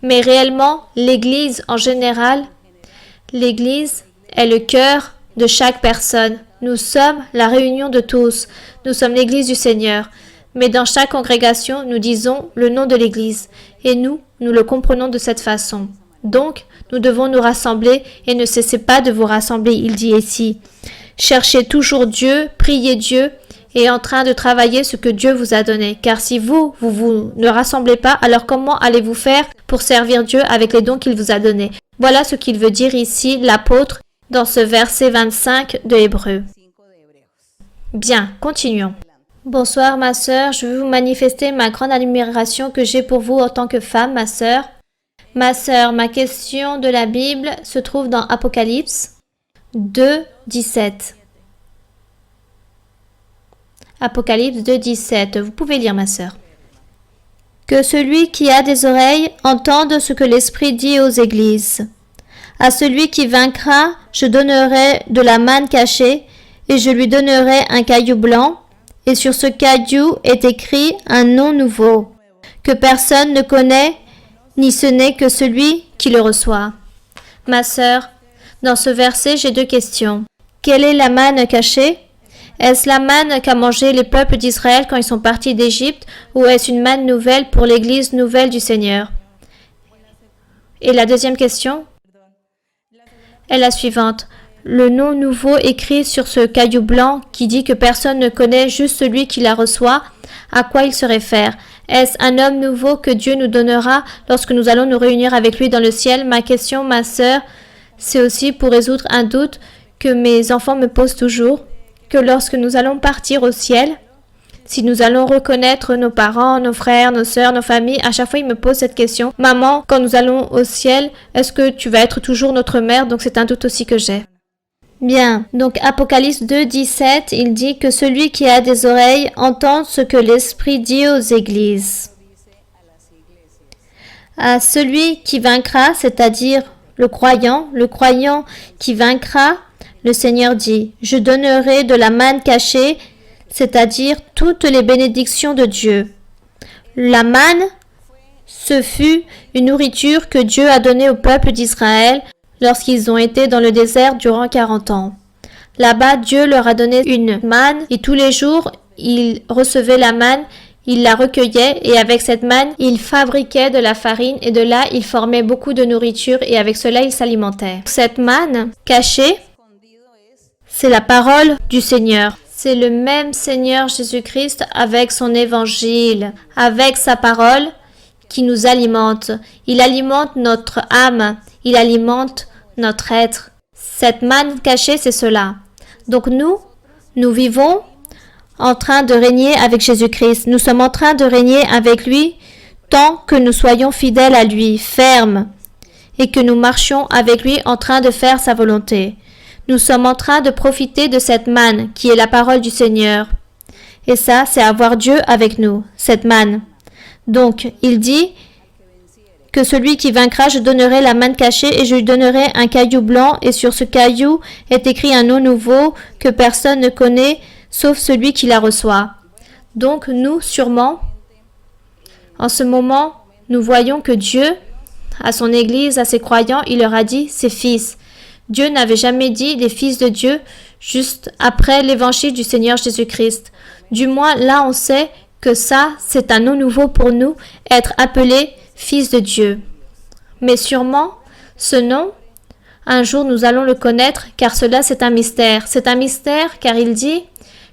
Mais réellement, l'Église en général, l'Église est le cœur de chaque personne. Nous sommes la réunion de tous. Nous sommes l'Église du Seigneur. Mais dans chaque congrégation, nous disons le nom de l'Église. Et nous le comprenons de cette façon. Donc, nous devons nous rassembler et ne cessez pas de vous rassembler, il dit ici. Cherchez toujours Dieu, priez Dieu et en train de travailler ce que Dieu vous a donné. Car si vous ne rassemblez pas, alors comment allez-vous faire pour servir Dieu avec les dons qu'il vous a donnés? Voilà ce qu'il veut dire ici l'apôtre dans ce verset 25 de Hébreux. Bien, continuons. Bonsoir ma sœur, je veux vous manifester ma grande admiration que j'ai pour vous en tant que femme, ma sœur. Ma sœur, ma question de la Bible se trouve dans Apocalypse 2, 17. Apocalypse 2, 17. Vous pouvez lire, ma sœur. Que celui qui a des oreilles entende ce que l'Esprit dit aux églises. À celui qui vaincra, je donnerai de la manne cachée, et je lui donnerai un caillou blanc, et sur ce caillou est écrit un nom nouveau, que personne ne connaît, ni ce n'est que celui qui le reçoit. Ma sœur, dans ce verset, j'ai deux questions. Quelle est la manne cachée? Est-ce la manne qu'a mangé les peuples d'Israël quand ils sont partis d'Égypte, ou est-ce une manne nouvelle pour l'Église nouvelle du Seigneur? Et la deuxième question est la suivante. Le nom nouveau écrit sur ce caillou blanc qui dit que personne ne connaît, juste celui qui la reçoit, à quoi il se réfère? Est-ce un homme nouveau que Dieu nous donnera lorsque nous allons nous réunir avec lui dans le ciel? Ma question, ma sœur, c'est aussi pour résoudre un doute que mes enfants me posent toujours, que lorsque nous allons partir au ciel, si nous allons reconnaître nos parents, nos frères, nos sœurs, nos familles, à chaque fois ils me posent cette question. Maman, quand nous allons au ciel, est-ce que tu vas être toujours notre mère? Donc c'est un doute aussi que j'ai. Bien, donc Apocalypse 2, 17, il dit que celui qui a des oreilles entende ce que l'Esprit dit aux églises. À celui qui vaincra, c'est-à-dire le croyant qui vaincra, le Seigneur dit, je donnerai de la manne cachée, c'est-à-dire toutes les bénédictions de Dieu. La manne, ce fut une nourriture que Dieu a donnée au peuple d'Israël lorsqu'ils ont été dans le désert durant 40 ans. Là-bas, Dieu leur a donné une manne et tous les jours, ils recevaient la manne, ils la recueillaient et avec cette manne, ils fabriquaient de la farine et de là, ils formaient beaucoup de nourriture et avec cela, ils s'alimentaient. Cette manne cachée, c'est la parole du Seigneur. C'est le même Seigneur Jésus-Christ avec son évangile, avec sa parole qui nous alimente. Il alimente notre âme, il alimente notre être. Cette manne cachée, c'est cela. Donc nous vivons en train de régner avec Jésus-Christ. Nous sommes en train de régner avec lui tant que nous soyons fidèles à lui, fermes, et que nous marchions avec lui en train de faire sa volonté. Nous sommes en train de profiter de cette manne qui est la parole du Seigneur. Et ça, c'est avoir Dieu avec nous, cette manne. Donc, il dit que celui qui vaincra, je donnerai la manne cachée et je lui donnerai un caillou blanc et sur ce caillou est écrit un nom nouveau que personne ne connaît sauf celui qui la reçoit. Donc, nous, sûrement, en ce moment, nous voyons que Dieu, à son Église, à ses croyants, il leur a dit ses fils. Dieu n'avait jamais dit les fils de Dieu juste après l'évangile du Seigneur Jésus-Christ. Du moins, là, on sait que ça, c'est un nom nouveau pour nous, être appelés fils de Dieu. Mais sûrement, ce nom, un jour, nous allons le connaître, car cela, c'est un mystère. C'est un mystère, car il dit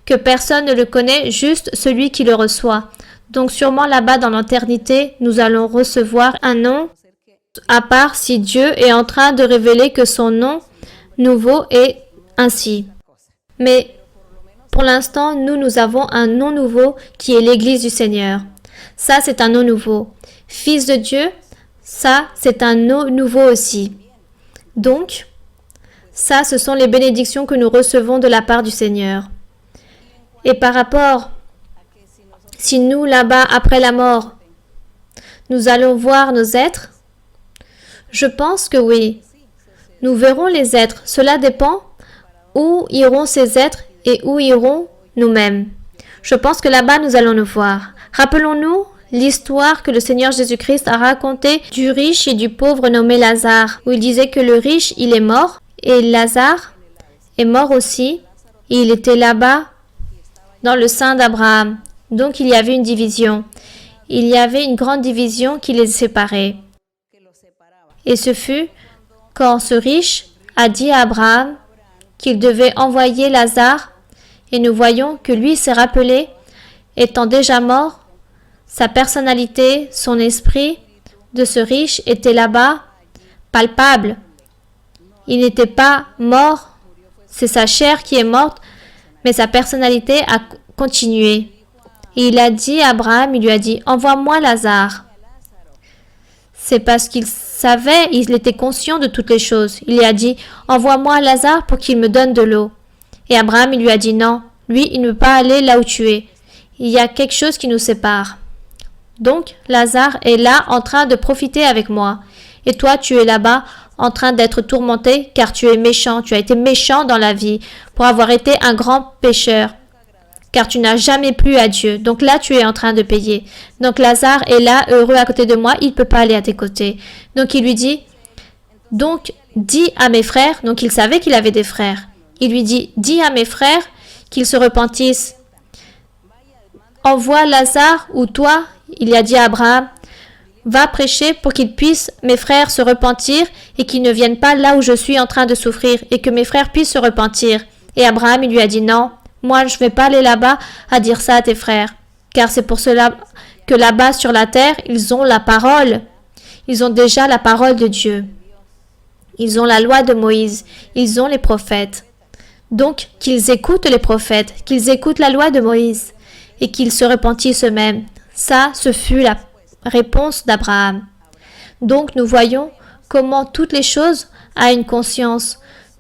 que personne ne le connaît, juste celui qui le reçoit. Donc, sûrement, là-bas, dans l'éternité, nous allons recevoir un nom à part si Dieu est en train de révéler que son nom nouveau est ainsi. Mais pour l'instant, nous avons un nom nouveau qui est l'Église du Seigneur. Ça, c'est un nom nouveau. Fils de Dieu, ça, c'est un nom nouveau aussi. Donc, ça, ce sont les bénédictions que nous recevons de la part du Seigneur. Et par rapport, si nous, là-bas, après la mort, nous allons voir nos êtres, je pense que oui. Nous verrons les êtres. Cela dépend où iront ces êtres et où iront nous-mêmes. Je pense que là-bas, nous allons nous voir. Rappelons-nous l'histoire que le Seigneur Jésus-Christ a racontée du riche et du pauvre nommé Lazare, où il disait que le riche, il est mort, et Lazare est mort aussi, et il était là-bas dans le sein d'Abraham. Donc il y avait une division. Il y avait une grande division qui les séparait. Et ce fut quand ce riche a dit à Abraham qu'il devait envoyer Lazare, et nous voyons que lui s'est rappelé, étant déjà mort, sa personnalité, son esprit de ce riche était là-bas, palpable. Il n'était pas mort, c'est sa chair qui est morte, mais sa personnalité a continué. Et il a dit à Abraham, il lui a dit, envoie-moi Lazare. C'est parce qu'il savait, il était conscient de toutes les choses. Il lui a dit, envoie-moi Lazare pour qu'il me donne de l'eau. Et Abraham, il lui a dit, non, lui, il ne peut pas aller là où tu es. Il y a quelque chose qui nous sépare. Donc, Lazare est là en train de profiter avec moi. Et toi, tu es là-bas en train d'être tourmenté car tu es méchant. Tu as été méchant dans la vie pour avoir été un grand pécheur. Car tu n'as jamais plu à Dieu. Donc là, tu es en train de payer. Donc Lazare est là, heureux à côté de moi, il ne peut pas aller à tes côtés. Donc il lui dit, donc dis à mes frères, donc il savait qu'il avait des frères. Il lui dit, dis à mes frères qu'ils se repentissent. Envoie Lazare ou toi, il a dit à Abraham, va prêcher pour qu'ils puissent, mes frères, se repentir et qu'ils ne viennent pas là où je suis en train de souffrir et que mes frères puissent se repentir. Et Abraham, il lui a dit non. Moi, je ne vais pas aller là-bas à dire ça à tes frères, car c'est pour cela que là-bas sur la terre, ils ont la parole. Ils ont déjà la parole de Dieu. Ils ont la loi de Moïse. Ils ont les prophètes. Donc, qu'ils écoutent les prophètes, qu'ils écoutent la loi de Moïse et qu'ils se repentissent eux-mêmes. Ça, ce fut la réponse d'Abraham. Donc, nous voyons comment toutes les choses ont une conscience.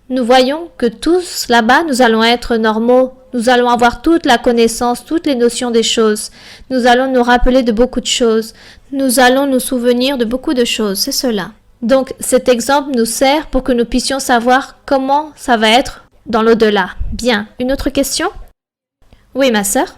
Nous voyons que tous là-bas, nous allons être normaux. Nous allons avoir toute la connaissance, toutes les notions des choses. Nous allons nous rappeler de beaucoup de choses. Nous allons nous souvenir de beaucoup de choses. C'est cela. Donc, cet exemple nous sert pour que nous puissions savoir comment ça va être dans l'au-delà. Bien. Une autre question? Oui, ma sœur.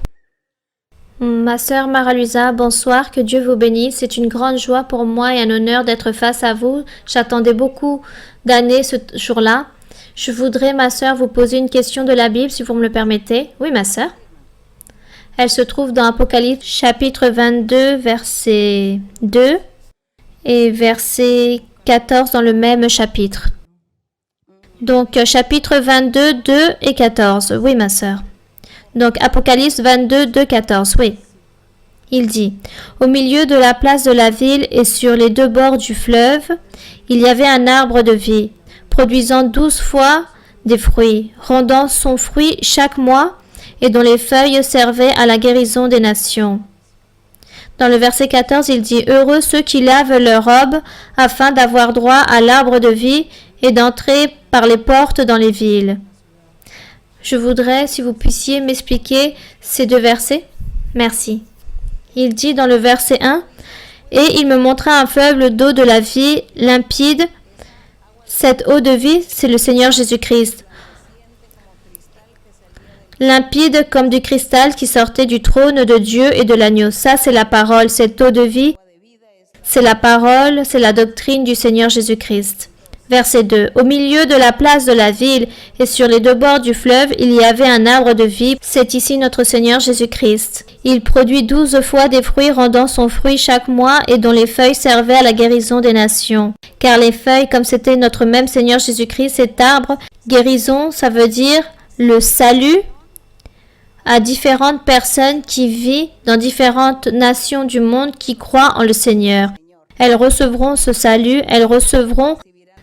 Ma sœur Mara-Luisa, bonsoir, que Dieu vous bénisse. C'est une grande joie pour moi et un honneur d'être face à vous. J'attendais beaucoup d'années ce jour-là. Je voudrais, ma sœur, vous poser une question de la Bible, si vous me le permettez. Oui, ma sœur. Elle se trouve dans Apocalypse, chapitre 22, verset 2 et verset 14 dans le même chapitre. Donc, chapitre 22, 2 et 14. Oui, ma sœur. Donc, Apocalypse 22, 2, 14. Oui. Il dit, « Au milieu de la place de la ville et sur les deux bords du fleuve, il y avait un arbre de vie, produisant 12 fois des fruits, rendant son fruit chaque mois, et dont les feuilles servaient à la guérison des nations. » Dans le verset 14, il dit, « Heureux ceux qui lavent leurs robes, afin d'avoir droit à l'arbre de vie et d'entrer par les portes dans les villes. » Je voudrais, si vous puissiez m'expliquer ces deux versets. Merci. Il dit dans le verset 1, « Et il me montra un fleuve d'eau de la vie limpide. » Cette eau de vie, c'est le Seigneur Jésus-Christ. Limpide comme du cristal qui sortait du trône de Dieu et de l'agneau. Ça, c'est la parole. Cette eau de vie, c'est la parole, c'est la doctrine du Seigneur Jésus-Christ. Verset 2. Au milieu de la place de la ville et sur les deux bords du fleuve, il y avait un arbre de vie. C'est ici notre Seigneur Jésus-Christ. Il produit 12 fois des fruits, rendant son fruit chaque mois et dont les feuilles servaient à la guérison des nations. Car les feuilles, comme c'était notre même Seigneur Jésus-Christ, cet arbre, guérison, ça veut dire le salut à différentes personnes qui vivent dans différentes nations du monde qui croient en le Seigneur. Elles recevront ce salut, elles recevront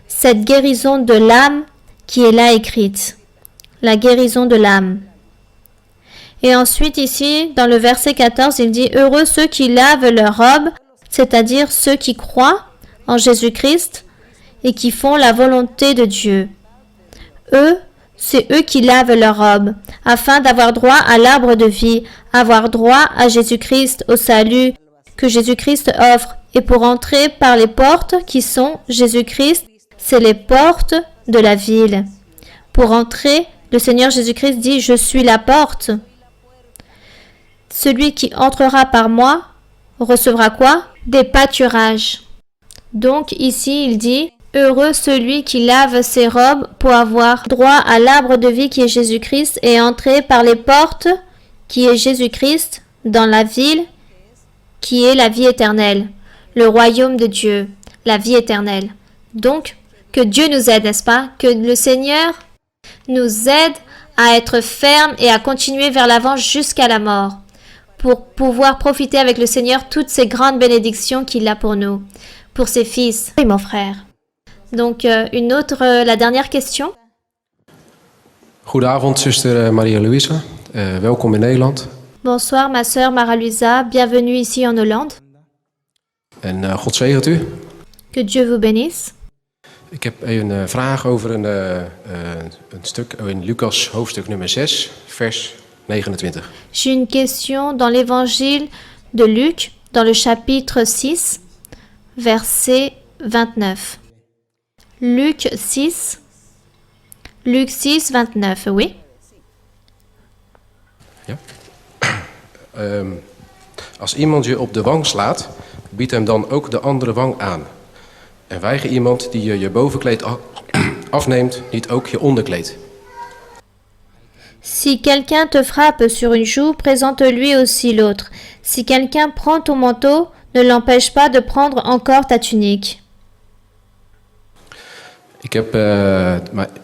cette guérison de l'âme qui est là écrite. La guérison de l'âme. Et ensuite ici, dans le verset 14, il dit « Heureux ceux qui lavent leurs robes », c'est-à-dire ceux qui croient en Jésus-Christ et qui font la volonté de Dieu. Eux, c'est eux qui lavent leurs robes, afin d'avoir droit à l'arbre de vie, avoir droit à Jésus-Christ, au salut que Jésus-Christ offre, et pour entrer par les portes qui sont Jésus-Christ, c'est les portes de la ville. Pour entrer, le Seigneur Jésus-Christ dit « Je suis la porte ». Celui qui entrera par moi recevra quoi? Des pâturages. Donc ici il dit, heureux celui qui lave ses robes pour avoir droit à l'arbre de vie qui est Jésus-Christ et entrer par les portes qui est Jésus-Christ dans la ville qui est la vie éternelle, le royaume de Dieu, la vie éternelle. Donc, que Dieu nous aide, n'est-ce pas? Que le Seigneur nous aide à être ferme et à continuer vers l'avant jusqu'à la mort, pour pouvoir profiter avec le Seigneur toutes ces grandes bénédictions qu'il a pour nous, pour ses fils. Oui, mon frère. Donc, la dernière question. Goedenavond, zuster Maria-Louisa. Welkom in Nederland. Bonsoir, ma sœur Mara-Luisa. Bienvenue ici en Hollande. En God zegent u. Que Dieu vous bénisse. Ik heb een vraag over een stuk in Lucas hoofdstuk nummer 6, vers 29. J'ai une question dans l'évangile de Luc, dans le chapitre 6, verset 29. Luc 6, 29, oui. Ja. Als iemand je op de wang slaat, bied hem dan ook de andere wang aan. En weiger iemand die je bovenkleed afneemt, niet ook je onderkleed. Si quelqu'un te frappe sur une joue, présente-lui aussi l'autre. Si quelqu'un prend ton manteau, ne l'empêche pas de prendre encore ta tunique.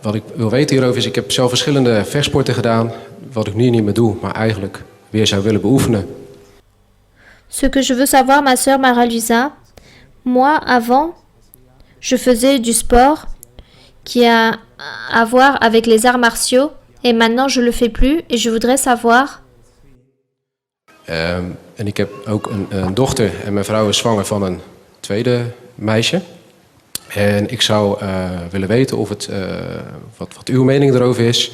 Wat ik wil weten hierover is, ik heb zelf verschillende vechtsporten gedaan, wat ik nu niet meer doe, maar eigenlijk weer zou willen beoefenen. Ce que je veux savoir, ma sœur Mara-Luisa, moi, avant, je faisais du sport qui a à voir avec les arts martiaux et maintenant je le fais plus et je voudrais savoir. En ik heb ook een dochter en mijn vrouw is zwanger van een tweede meisje. En ik zou willen weten of het, wat uw mening erover is,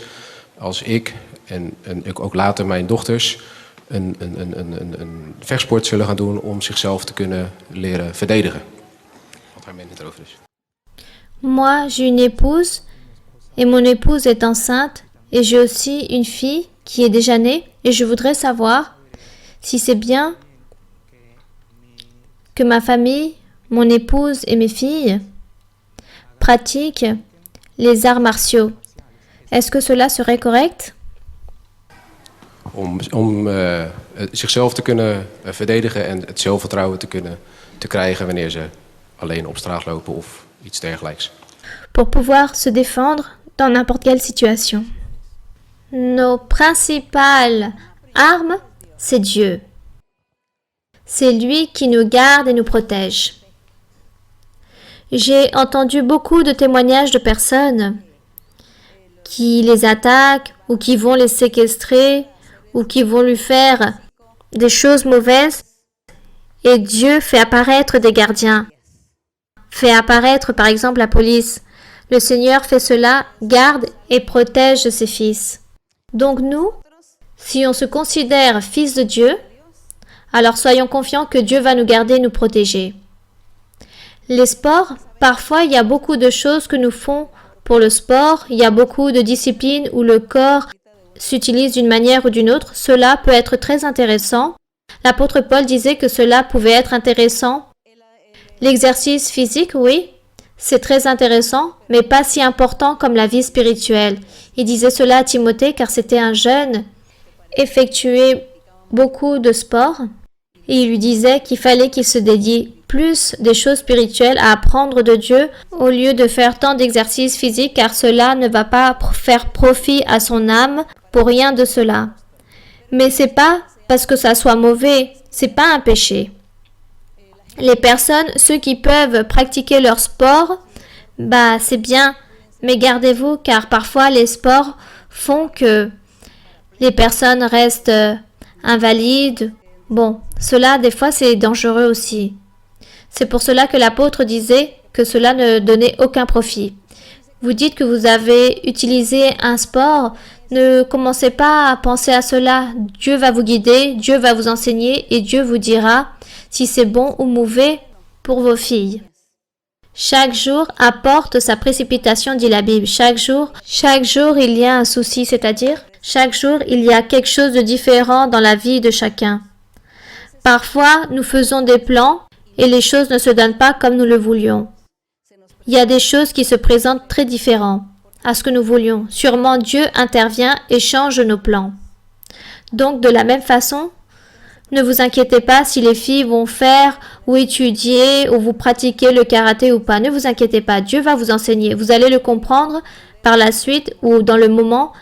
als ik en ik ook later mijn dochters een vechtsport zullen gaan doen om zichzelf te kunnen leren verdedigen. Wat haar mening erover is. Moi, j'ai une épouse et mon épouse est enceinte et j'ai aussi une fille qui est déjà née et je voudrais savoir si c'est bien que ma famille, mon épouse et mes filles pratiquent les arts martiaux. Est-ce que cela serait correct? Om zichzelf te kunnen verdedigen en het zelfvertrouwen te krijgen wanneer ze alleen op straat lopen of iets dergelijks. Pour pouvoir se défendre dans n'importe quelle situation. Nos principales armes, c'est Dieu. C'est lui qui nous garde et nous protège. J'ai entendu beaucoup de témoignages de personnes qui les attaquent ou qui vont les séquestrer ou qui vont lui faire des choses mauvaises et Dieu fait apparaître des gardiens, fait apparaître par exemple la police. Le Seigneur fait cela, garde et protège ses fils. Donc nous, si on se considère fils de Dieu, alors soyons confiants que Dieu va nous garder et nous protéger. Les sports, parfois il y a beaucoup de choses que nous faisons pour le sport, il y a beaucoup de disciplines où le corps s'utilise d'une manière ou d'une autre. Cela peut être très intéressant. L'apôtre Paul disait que cela pouvait être intéressant. L'exercice physique, oui, c'est très intéressant, mais pas si important comme la vie spirituelle. Il disait cela à Timothée car c'était un jeune, effectuait beaucoup de sport et il lui disait qu'il fallait qu'il se dédie plus des choses spirituelles à apprendre de Dieu au lieu de faire tant d'exercices physiques car cela ne va pas faire profit à son âme pour rien de cela. Mais c'est pas parce que ça soit mauvais, c'est pas un péché. Les personnes, ceux qui peuvent pratiquer leur sport, c'est bien, mais gardez-vous car parfois les sports font que les personnes restent invalides. Bon, cela des fois c'est dangereux aussi. C'est pour cela que l'apôtre disait que cela ne donnait aucun profit. Vous dites que vous avez utilisé un sport, ne commencez pas à penser à cela. Dieu va vous guider, Dieu va vous enseigner et Dieu vous dira si c'est bon ou mauvais pour vos filles. Chaque jour apporte sa précipitation, dit la Bible. Chaque jour il y a un souci, c'est-à-dire Chaque jour, il y a quelque chose de différent dans la vie de chacun. Parfois, nous faisons des plans et les choses ne se donnent pas comme nous le voulions. Il y a des choses qui se présentent très différentes à ce que nous voulions. Sûrement, Dieu intervient et change nos plans. Donc, de la même façon, ne vous inquiétez pas si les filles vont faire ou étudier ou vous pratiquer le karaté ou pas. Ne vous inquiétez pas, Dieu va vous enseigner. Vous allez le comprendre par la suite ou dans le moment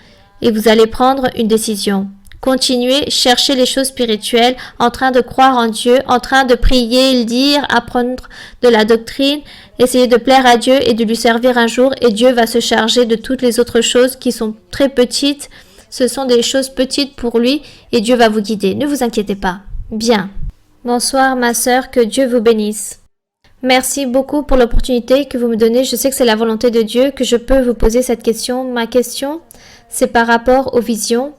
et vous allez prendre une décision. Continuez, cherchez les choses spirituelles, en train de croire en Dieu, en train de prier, lire, apprendre de la doctrine, essayer de plaire à Dieu et de lui servir un jour et Dieu va se charger de toutes les autres choses qui sont très petites. Ce sont des choses petites pour lui et Dieu va vous guider. Ne vous inquiétez pas. Bien. Bonsoir ma sœur, que Dieu vous bénisse. Merci beaucoup pour l'opportunité que vous me donnez. Je sais que c'est la volonté de Dieu que je peux vous poser cette question. Ma question, c'est par rapport aux visions.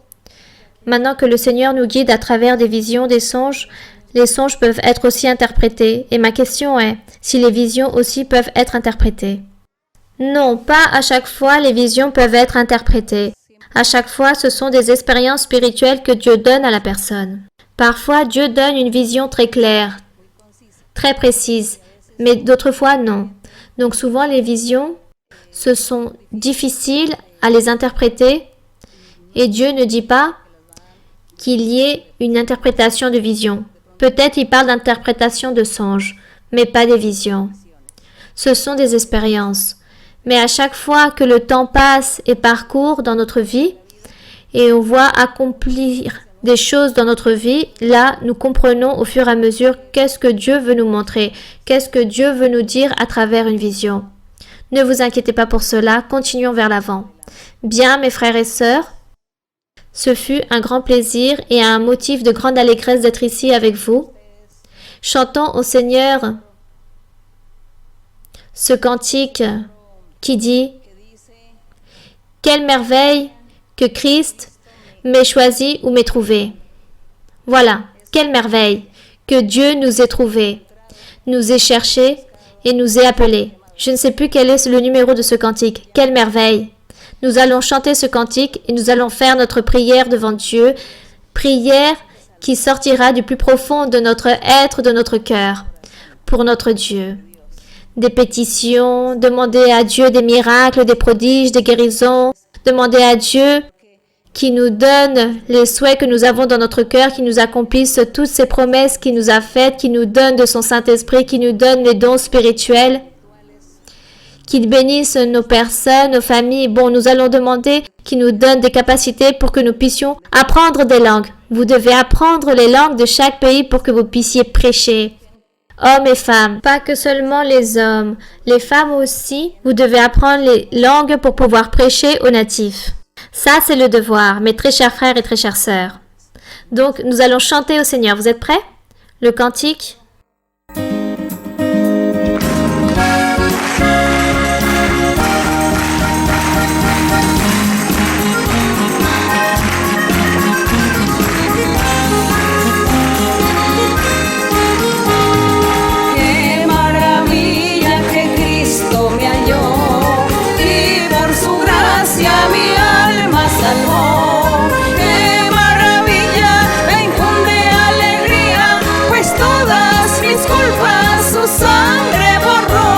Maintenant que le Seigneur nous guide à travers des visions, des songes, les songes peuvent être aussi interprétés. Et ma question est, si les visions aussi peuvent être interprétées? Non, pas à chaque fois les visions peuvent être interprétées. À chaque fois, ce sont des expériences spirituelles que Dieu donne à la personne. Parfois, Dieu donne une vision très claire, très précise, mais d'autres fois, non. Donc souvent, les visions, ce sont difficiles à les interpréter et Dieu ne dit pas qu'il y ait une interprétation de vision. Peut-être il parle d'interprétation de songes, mais pas des visions. Ce sont des expériences. Mais à chaque fois que le temps passe et parcourt dans notre vie, et on voit accomplir des choses dans notre vie, là, nous comprenons au fur et à mesure qu'est-ce que Dieu veut nous montrer, qu'est-ce que Dieu veut nous dire à travers une vision. Ne vous inquiétez pas pour cela, continuons vers l'avant. Bien, mes frères et sœurs, ce fut un grand plaisir et un motif de grande allégresse d'être ici avec vous. Chantons au Seigneur ce cantique qui dit « Quelle merveille que Christ m'ait choisi ou m'ait trouvé. » Voilà, quelle merveille que Dieu nous ait trouvés, nous ait cherchés et nous ait appelés. Je ne sais plus quel est le numéro de ce cantique. Quelle merveille! Nous allons chanter ce cantique et nous allons faire notre prière devant Dieu, prière qui sortira du plus profond de notre être, de notre cœur, pour notre Dieu. Des pétitions, demander à Dieu des miracles, des prodiges, des guérisons, demander à Dieu qui nous donne les souhaits que nous avons dans notre cœur, qui nous accomplisse toutes ces promesses qu'il nous a faites, qui nous donne de son Saint-Esprit, qui nous donne les dons spirituels, qu'il bénisse nos personnes, nos familles. Bon, nous allons demander qu'il nous donne des capacités pour que nous puissions apprendre des langues. Vous devez apprendre les langues de chaque pays pour que vous puissiez prêcher. Hommes et femmes, pas que seulement les hommes, les femmes aussi, vous devez apprendre les langues pour pouvoir prêcher aux natifs. Ça, c'est le devoir, mes très chers frères et très chères sœurs. Donc, nous allons chanter au Seigneur. Vous êtes prêts? Le cantique. Qué maravilla, me infunde alegría, pues todas mis culpas su sangre borró.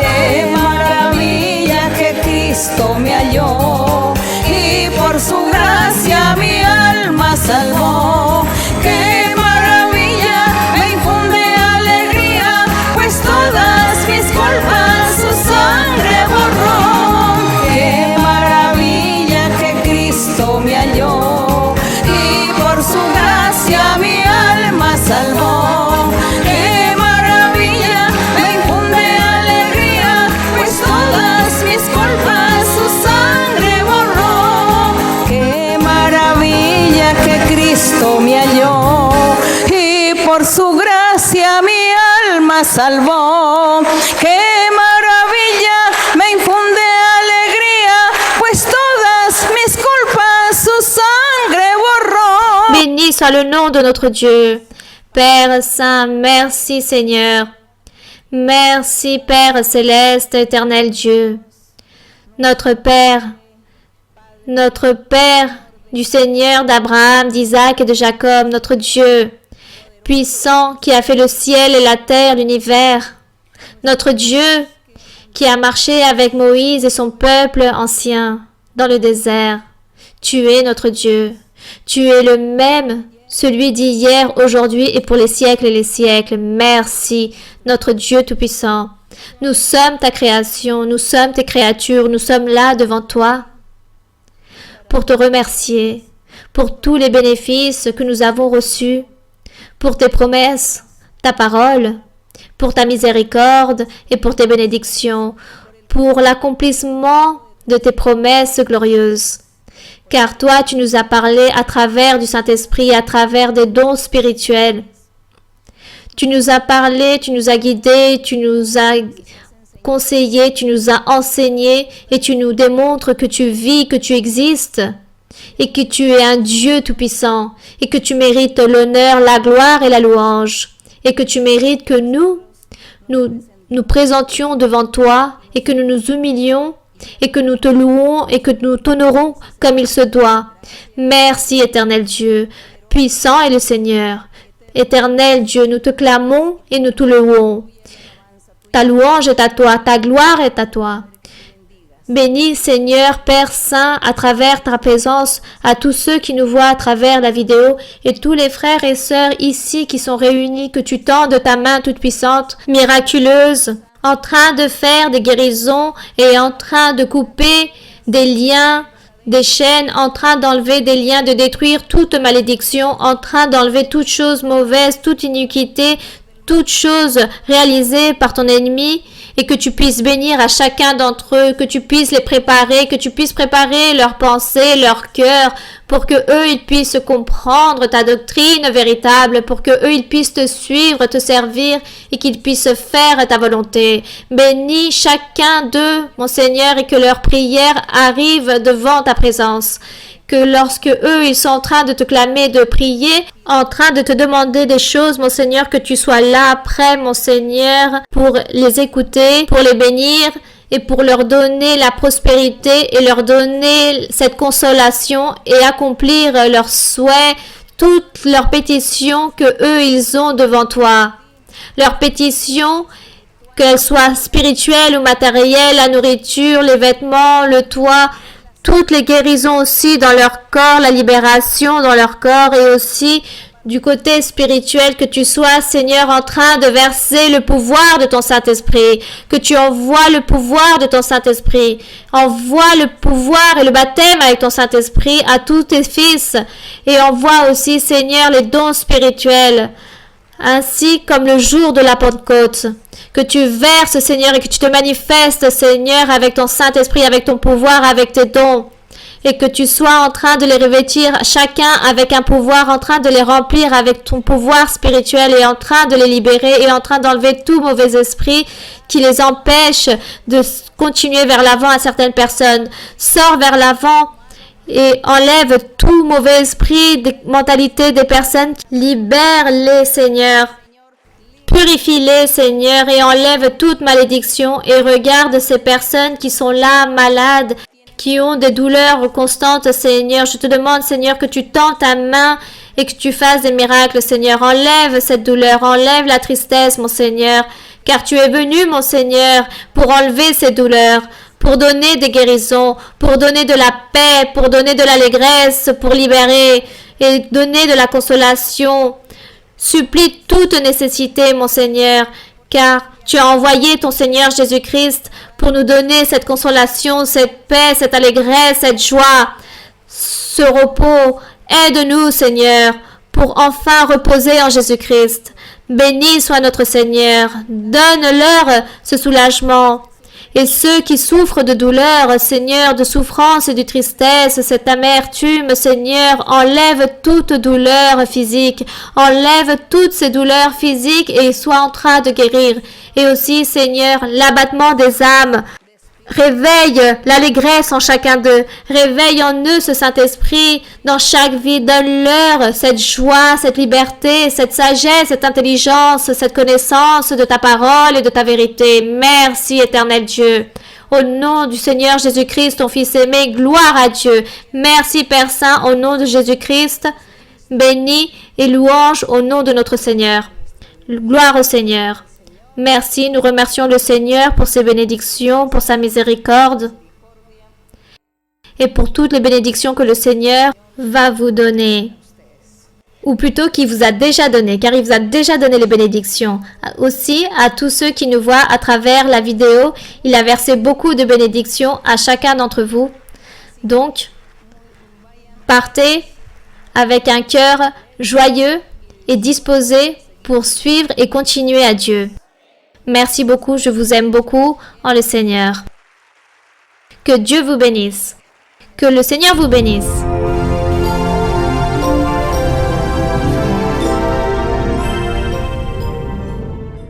Qué maravilla que Cristo me halló y por su gracia mi alma salvó. Qué maravilla, me infunde alegría, pues todas mis culpas su sangre borró. Me halló y por su gracia mi alma salvó. Qué maravilla, me infunde alegría, pues todas mis culpas su sangre borró. Qué maravilla que Cristo me halló y por su gracia mi alma salvó. Qué maravilla, me infunde alegría, pues todas mis culpas su sangre borró. Béni soit le nom de notre Dieu. Père Saint, merci Seigneur. Merci Père Céleste, éternel Dieu. Notre Père du Seigneur d'Abraham, d'Isaac et de Jacob, notre Dieu, puissant, qui a fait le ciel et la terre, l'univers, notre Dieu, qui a marché avec Moïse et son peuple ancien dans le désert. Tu es notre Dieu. Tu es le même, celui d'hier, aujourd'hui et pour les siècles et les siècles. Merci, notre Dieu Tout-Puissant. Nous sommes ta création, nous sommes tes créatures, nous sommes là devant toi pour te remercier pour tous les bénéfices que nous avons reçus, pour tes promesses, ta parole, pour ta miséricorde et pour tes bénédictions, pour l'accomplissement de tes promesses glorieuses. Car toi, tu nous as parlé à travers du Saint-Esprit, à travers des dons spirituels. Tu nous as parlé, tu nous as guidés, tu nous as conseillés, tu nous as enseignés et tu nous démontres que tu vis, que tu existes et que tu es un Dieu tout-puissant et que tu mérites l'honneur, la gloire et la louange et que tu mérites que nous présentions devant toi et que nous nous humilions et que nous te louons et que nous t'honorons comme il se doit. Merci, éternel Dieu, puissant est le Seigneur. Éternel Dieu, nous te clamons et nous te louons. Ta louange est à toi, ta gloire est à toi. Bénis, Seigneur, Père Saint, à travers ta présence, à tous ceux qui nous voient à travers la vidéo et tous les frères et sœurs ici qui sont réunis, que tu tendes ta main toute puissante, miraculeuse, en train de faire des guérisons et en train de couper des liens, des chaînes, en train d'enlever des liens, de détruire toute malédiction, en train d'enlever toute chose mauvaise, toute iniquité, toute chose réalisée par ton ennemi, et que tu puisses bénir à chacun d'entre eux, que tu puisses les préparer, que tu puisses préparer leurs pensées, leur cœur, pour que eux ils puissent comprendre ta doctrine véritable, pour que eux ils puissent te suivre, te servir et qu'ils puissent faire ta volonté. Bénis chacun d'eux, mon Seigneur, et que leurs prières arrivent devant ta présence. Que lorsque eux, ils sont en train de te clamer, de prier, en train de te demander des choses, mon Seigneur, que tu sois là, prêt, mon Seigneur, pour les écouter, pour les bénir et pour leur donner la prospérité et leur donner cette consolation et accomplir leurs souhaits, toutes leurs pétitions que eux, ils ont devant toi. Leurs pétitions, qu'elles soient spirituelles ou matérielles, la nourriture, les vêtements, le toit, toutes les guérisons aussi dans leur corps, la libération dans leur corps et aussi du côté spirituel, que tu sois, Seigneur, en train de verser le pouvoir de ton Saint-Esprit, que tu envoies le pouvoir de ton Saint-Esprit, envoie le pouvoir et le baptême avec ton Saint-Esprit à tous tes fils et envoie aussi, Seigneur, les dons spirituels, ainsi comme le jour de la Pentecôte. Que tu verses, Seigneur, et que tu te manifestes, Seigneur, avec ton Saint-Esprit, avec ton pouvoir, avec tes dons. Et que tu sois en train de les revêtir chacun avec un pouvoir, en train de les remplir avec ton pouvoir spirituel et en train de les libérer et en train d'enlever tout mauvais esprit qui les empêche de continuer vers l'avant à certaines personnes. Sors vers l'avant et enlève tout mauvais esprit des mentalités des personnes. Libère-les, Seigneur. Purifie-les, Seigneur, et enlève toute malédiction et regarde ces personnes qui sont là, malades, qui ont des douleurs constantes, Seigneur. Je te demande, Seigneur, que tu tends ta main et que tu fasses des miracles, Seigneur. Enlève cette douleur, enlève la tristesse, mon Seigneur, car tu es venu, mon Seigneur, pour enlever ces douleurs, pour donner des guérisons, pour donner de la paix, pour donner de l'allégresse, pour libérer et donner de la consolation. Supplie toute nécessité, mon Seigneur, car tu as envoyé ton Seigneur Jésus-Christ pour nous donner cette consolation, cette paix, cette allégresse, cette joie, ce repos. Aide-nous, Seigneur, pour enfin reposer en Jésus-Christ. Béni soit notre Seigneur. Donne-leur ce soulagement. Et ceux qui souffrent de douleur, Seigneur, de souffrance et de tristesse, cette amertume, Seigneur, enlève toute douleur physique, enlève toutes ces douleurs physiques et sois en train de guérir. Et aussi, Seigneur, l'abattement des âmes. Réveille l'allégresse en chacun d'eux. Réveille en eux ce Saint-Esprit dans chaque vie. Donne-leur cette joie, cette liberté, cette sagesse, cette intelligence, cette connaissance de ta parole et de ta vérité. Merci, éternel Dieu. Au nom du Seigneur Jésus-Christ, ton Fils aimé, gloire à Dieu. Merci Père Saint, au nom de Jésus-Christ. Béni et louange au nom de notre Seigneur. Gloire au Seigneur. Merci, nous remercions le Seigneur pour ses bénédictions, pour sa miséricorde et pour toutes les bénédictions que le Seigneur va vous donner. Ou plutôt qu'il vous a déjà donné, car il vous a déjà donné les bénédictions. Aussi, à tous ceux qui nous voient à travers la vidéo, il a versé beaucoup de bénédictions à chacun d'entre vous. Donc, partez avec un cœur joyeux et disposé pour suivre et continuer à Dieu. Merci beaucoup, je vous aime beaucoup en le Seigneur. Que Dieu vous bénisse. Que le Seigneur vous bénisse.